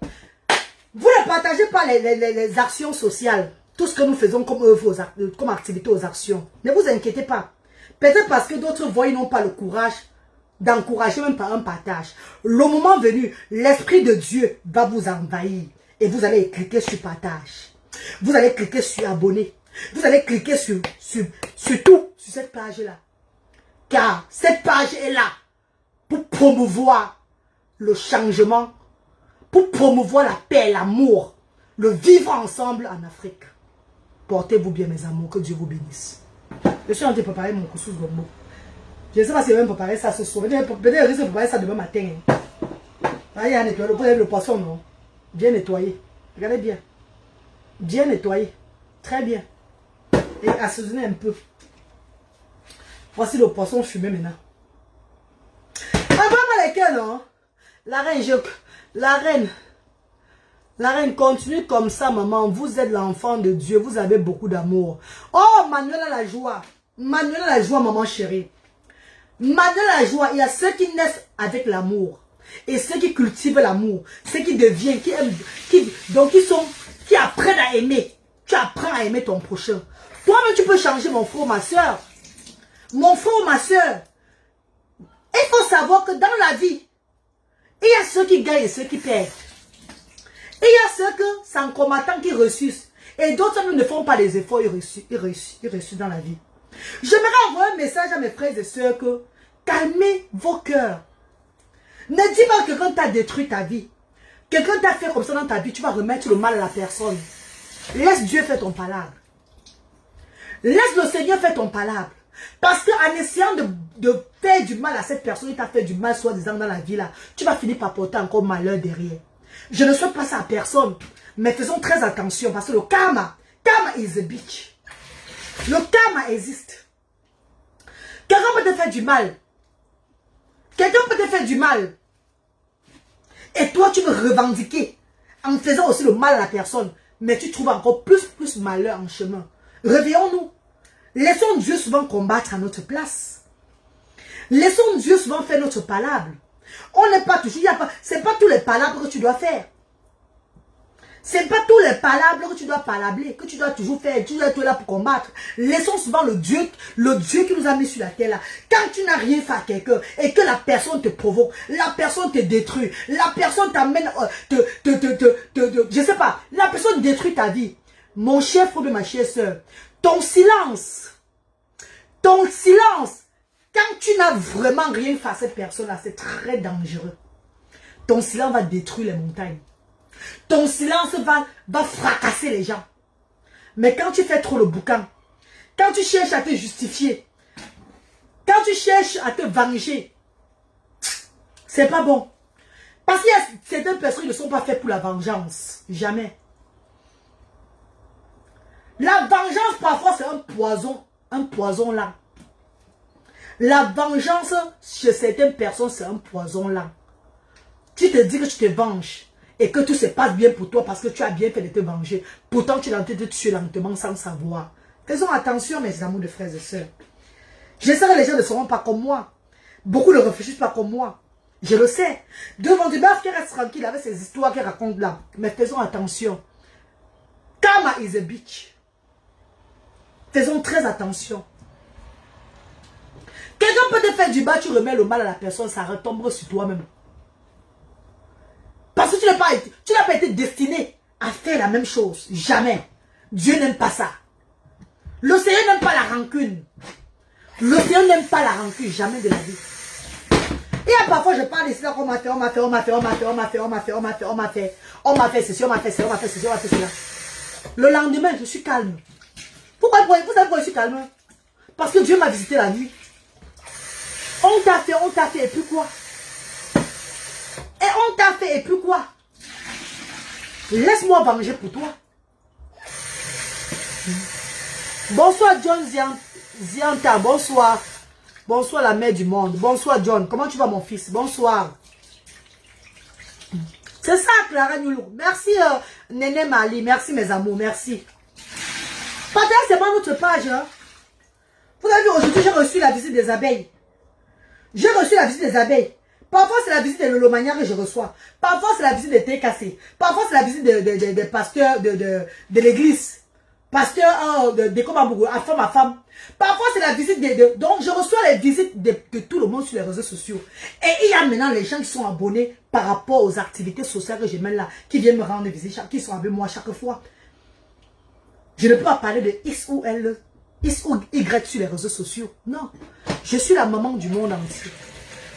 Vous ne partagez pas les actions sociales. Tout ce que nous faisons comme œuvre, comme activité aux actions. Ne vous inquiétez pas. Peut-être parce que d'autres voix n'ont pas le courage d'encourager même par un partage. Le moment venu, l'Esprit de Dieu va vous envahir. Et vous allez cliquer sur partage. Vous allez cliquer sur abonner. Vous allez cliquer sur tout, sur cette page-là. Car cette page est là pour promouvoir le changement, pour promouvoir la paix, l'amour, le vivre ensemble en Afrique. Portez-vous bien, mes amours, que Dieu vous bénisse. Je suis en train de préparer mon couscous gombo. Je ne sais pas si je vais même préparer ça ce soir. Peut-être que je vais préparer ça demain matin. Allez, à nettoyer le poisson, non? Bien nettoyé. Regardez bien. Bien nettoyé. Très bien. Et assaisonner un peu. Voici le poisson fumé maintenant. Avant lesquels, non? La reine, continue comme ça, maman. Vous êtes l'enfant de Dieu. Vous avez beaucoup d'amour. Oh, Manuela la joie. Manuela la joie, maman chérie. Manuela la joie. Il y a ceux qui naissent avec l'amour. Et ceux qui cultivent l'amour. Ceux qui deviennent, qui aiment, qui apprennent à aimer. Tu apprends à aimer ton prochain. Toi-même, tu peux changer, mon frère, ma soeur. Mon frère, ma soeur. Il faut savoir que dans la vie, il y a ceux qui gagnent et ceux qui perdent. Et il y a ceux que c'est en combattant qui réussissent. Et d'autres ne font pas des efforts, ils réussissent dans la vie. J'aimerais envoyer un message à mes frères et sœurs que calmez vos cœurs. Ne dis pas que quelqu'un t'a détruit ta vie. Quelqu'un t'a fait comme ça dans ta vie, tu vas remettre le mal à la personne. Laisse Dieu faire ton palabre. Laisse le Seigneur faire ton palabre. Parce qu'en essayant de faire du mal à cette personne, il t'a fait du mal soi-disant dans la vie là, tu vas finir par porter encore malheur derrière. Je ne souhaite pas ça à personne, mais faisons très attention parce que le karma is a bitch. Le karma existe. Quelqu'un peut te faire du mal. Quelqu'un peut te faire du mal. Et toi, tu veux revendiquer en faisant aussi le mal à la personne. mais tu trouves encore plus malheur en chemin. Réveillons-nous. Laissons Dieu souvent combattre à notre place. Laissons Dieu souvent faire notre palabre. On n'est pas toujours, c'est pas tous les palabres que tu dois faire. C'est pas tous les palabres que tu dois palabrer, que tu dois toujours faire, tu dois être là pour combattre. Laissons souvent le Dieu qui nous a mis sur la terre là. Quand tu n'as rien fait à quelqu'un et que la personne te provoque, la personne te détruit, la personne t'amène, je sais pas, la personne détruit ta vie. Mon cher frère, ma chère soeur, ton silence, quand tu n'as vraiment rien fait à cette personne-là, c'est très dangereux. Ton silence va détruire les montagnes. Ton silence va fracasser les gens. Mais quand tu fais trop le boucan, quand tu cherches à te justifier, quand tu cherches à te venger, c'est pas bon. Parce qu'il y a certaines personnes qui ne sont pas faites pour la vengeance. Jamais. La vengeance, parfois, c'est un poison lent. La vengeance, chez certaines personnes, c'est un poison lent. Tu te dis que tu te venges et que tout se passe bien pour toi parce que tu as bien fait de te venger. Pourtant, tu es en train de te tuer lentement sans savoir. Faisons attention, mes amours de frères et sœurs. Je sais que les gens ne seront pas comme moi. Beaucoup ne réfléchissent pas comme moi. Je le sais. Devant du bar, qui reste tranquille avec ces histoires qu'il raconte là. Mais faisons attention. Karma is a bitch. Faisons très attention. Quelqu'un peut te faire du bas, tu remets le mal à la personne, ça retombe sur toi-même. Parce que tu n'as pas été destiné à faire la même chose. Jamais. Dieu n'aime pas ça. Le Seigneur n'aime pas la rancune. Le Seigneur n'aime pas la rancune, jamais de la vie. Et parfois je parle ici là, on m'a fait ceci, on m'a fait cela. Le lendemain, je suis calme. Vous savez pourquoi je suis calme? Parce que Dieu m'a visité la nuit. On t'a fait, et puis quoi? Et on t'a fait, et puis quoi? Laisse-moi venger pour toi. Bonsoir John Zianta, bonsoir. Bonsoir la mère du monde. Bonsoir John, comment tu vas mon fils? Bonsoir. C'est ça Clara Nyoulou. Merci Néné Mali, merci mes amours, merci. Partagez pas notre page. Hein. Vous avez vu, aujourd'hui j'ai reçu la visite des abeilles. J'ai reçu la visite des abeilles. Parfois, c'est la visite de Lolomania que je reçois. Parfois, c'est la visite des TKC. Parfois, c'est la visite des pasteurs de l'église. Pasteurs de Komabougou, à femme. Parfois, c'est la visite donc, je reçois les visites de tout le monde sur les réseaux sociaux. Et il y a maintenant les gens qui sont abonnés par rapport aux activités sociales que je mène là, qui viennent me rendre visite, qui sont avec moi chaque fois. Je ne peux pas parler de X ou Y sur les réseaux sociaux. Non. Je suis la maman du monde entier.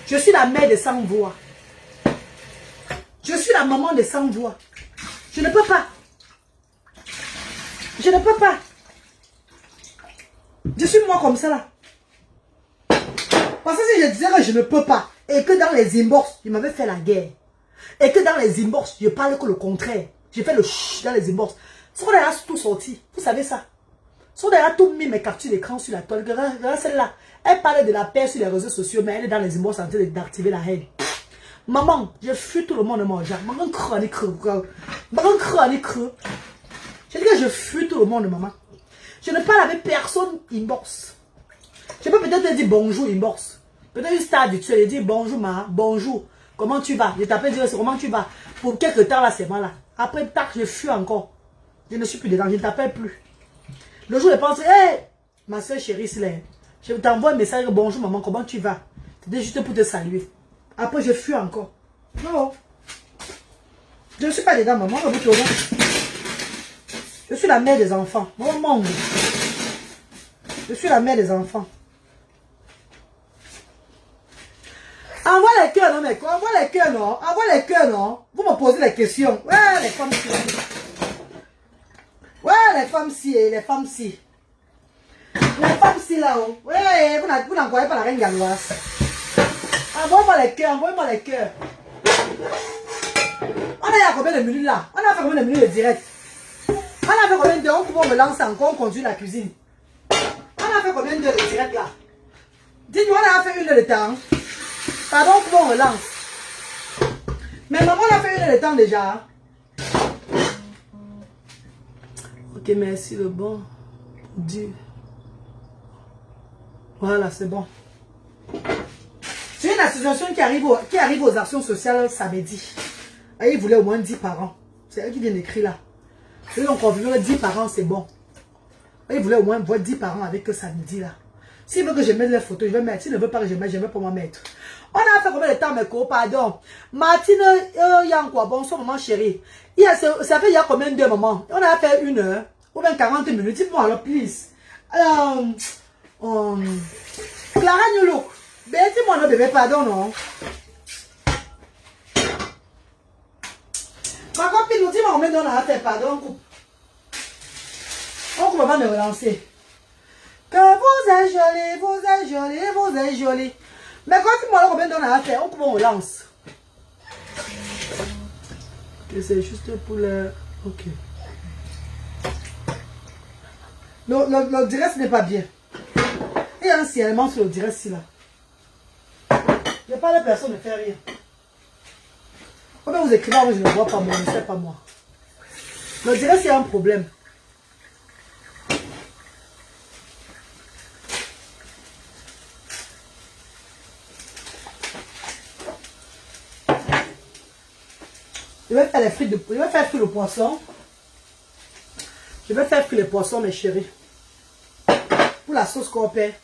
Je suis la mère de 100 voix. Je suis la maman de 100 voix. Je ne peux pas. Je ne peux pas. Je suis moi comme ça là. Parce que si je disais que je ne peux pas, et que dans les inbox, je m'avais fait la guerre, et que dans les inbox, je parle que le contraire, j'ai fait le chut dans les inbox, c'est qu'on a tout sorti. Vous savez ça? Son derrière tout mis mes captures d'écran sur la toile. Regarde celle-là. Elle parlait de la paix sur les réseaux sociaux, mais elle est dans les inbox en train d'activer la haine. Maman, je fuis tout le monde de mon genre. Maman chronique creux. Maman chronique creux. Je dis que je fuis tout le monde, maman. Je ne parle avec personne inbox. Je peux peut-être te dire bonjour inbox. Peut-être une star virtuelle, je dis bonjour ma, bonjour. Comment tu vas? Je t'appelle dire comment tu vas. Pour quelques temps là, c'est moi là. Après, tac, je fuis encore. Je ne suis plus dedans, je ne t'appelle plus. Le jour, je pense, hé, ma soeur chérie, je t'envoie un message, bonjour maman, comment tu vas? C'était juste pour te saluer. Après, je fuis encore. Non. Je ne suis pas dedans, maman, je suis la mère des enfants. Maman, je suis la mère des enfants. Envoie les cœurs, non, mec. Envoie les cœurs, non. Envoie les cœurs, non. Vous me posez les questions. Ouais, les femmes ci. Ouais, les femmes ci et les femmes ci. Les femmes ci là-haut. Ouais, vous n'envoyez pas la reine galloise. Envoie-moi les cœurs, envoie-moi les cœurs. On a combien de minutes là? On a fait combien de minutes de direct? On a fait combien d'heures? On peut me lancer encore, on conduit la cuisine. On a fait combien d'heures de direct là? Dites-moi, on a fait 1 heure de temps. Pardon, on relance. Mais maman, on a fait 1 heure de temps déjà. Ok, merci le bon. Dieu. Voilà, c'est bon. C'est une association qui arrive aux actions sociales samedi. Et il voulait au moins 10 par an. C'est elle qui vient d'écrire là. Ils ont confirmé 10 par an, c'est bon. Et il voulait au moins voir 10 par an avec samedi là. S'il veut que je mette les photos, je vais mettre. S'il ne veut pas que je mette, je ne vais pas m'en mettre. On a fait combien de temps, mes co, pardon. Martine, Yanko, bonsoir, maman chérie. Ça fait il y a combien de moments? On a fait 1 heure ou bien 40 minutes. Dis-moi alors, please. Clara Nyoulou. Ben, dis-moi, non, bébé, pardon, non. Ma copine nous dit, on met dans la tête, pardon, on coupe. On coupe avant de relancer. Que vous êtes jolie, vous êtes jolie, vous êtes jolie. Mais quand tu m'as combien dans la tête, on coupe, on relance. Ok, c'est juste pour le... Ok. Le direct n'est pas bien. Et anciennement sur le direct, si là. Il n'y a pas de personne ne fait rien. Comment vous écrivez, moi je ne vois pas moi, je ne sais pas moi. Le direct, c'est un problème. Je vais faire les frites de... Je vais faire frire le poisson. Je vais faire frire les poissons, mes chéris. Pour la sauce qu'on fait.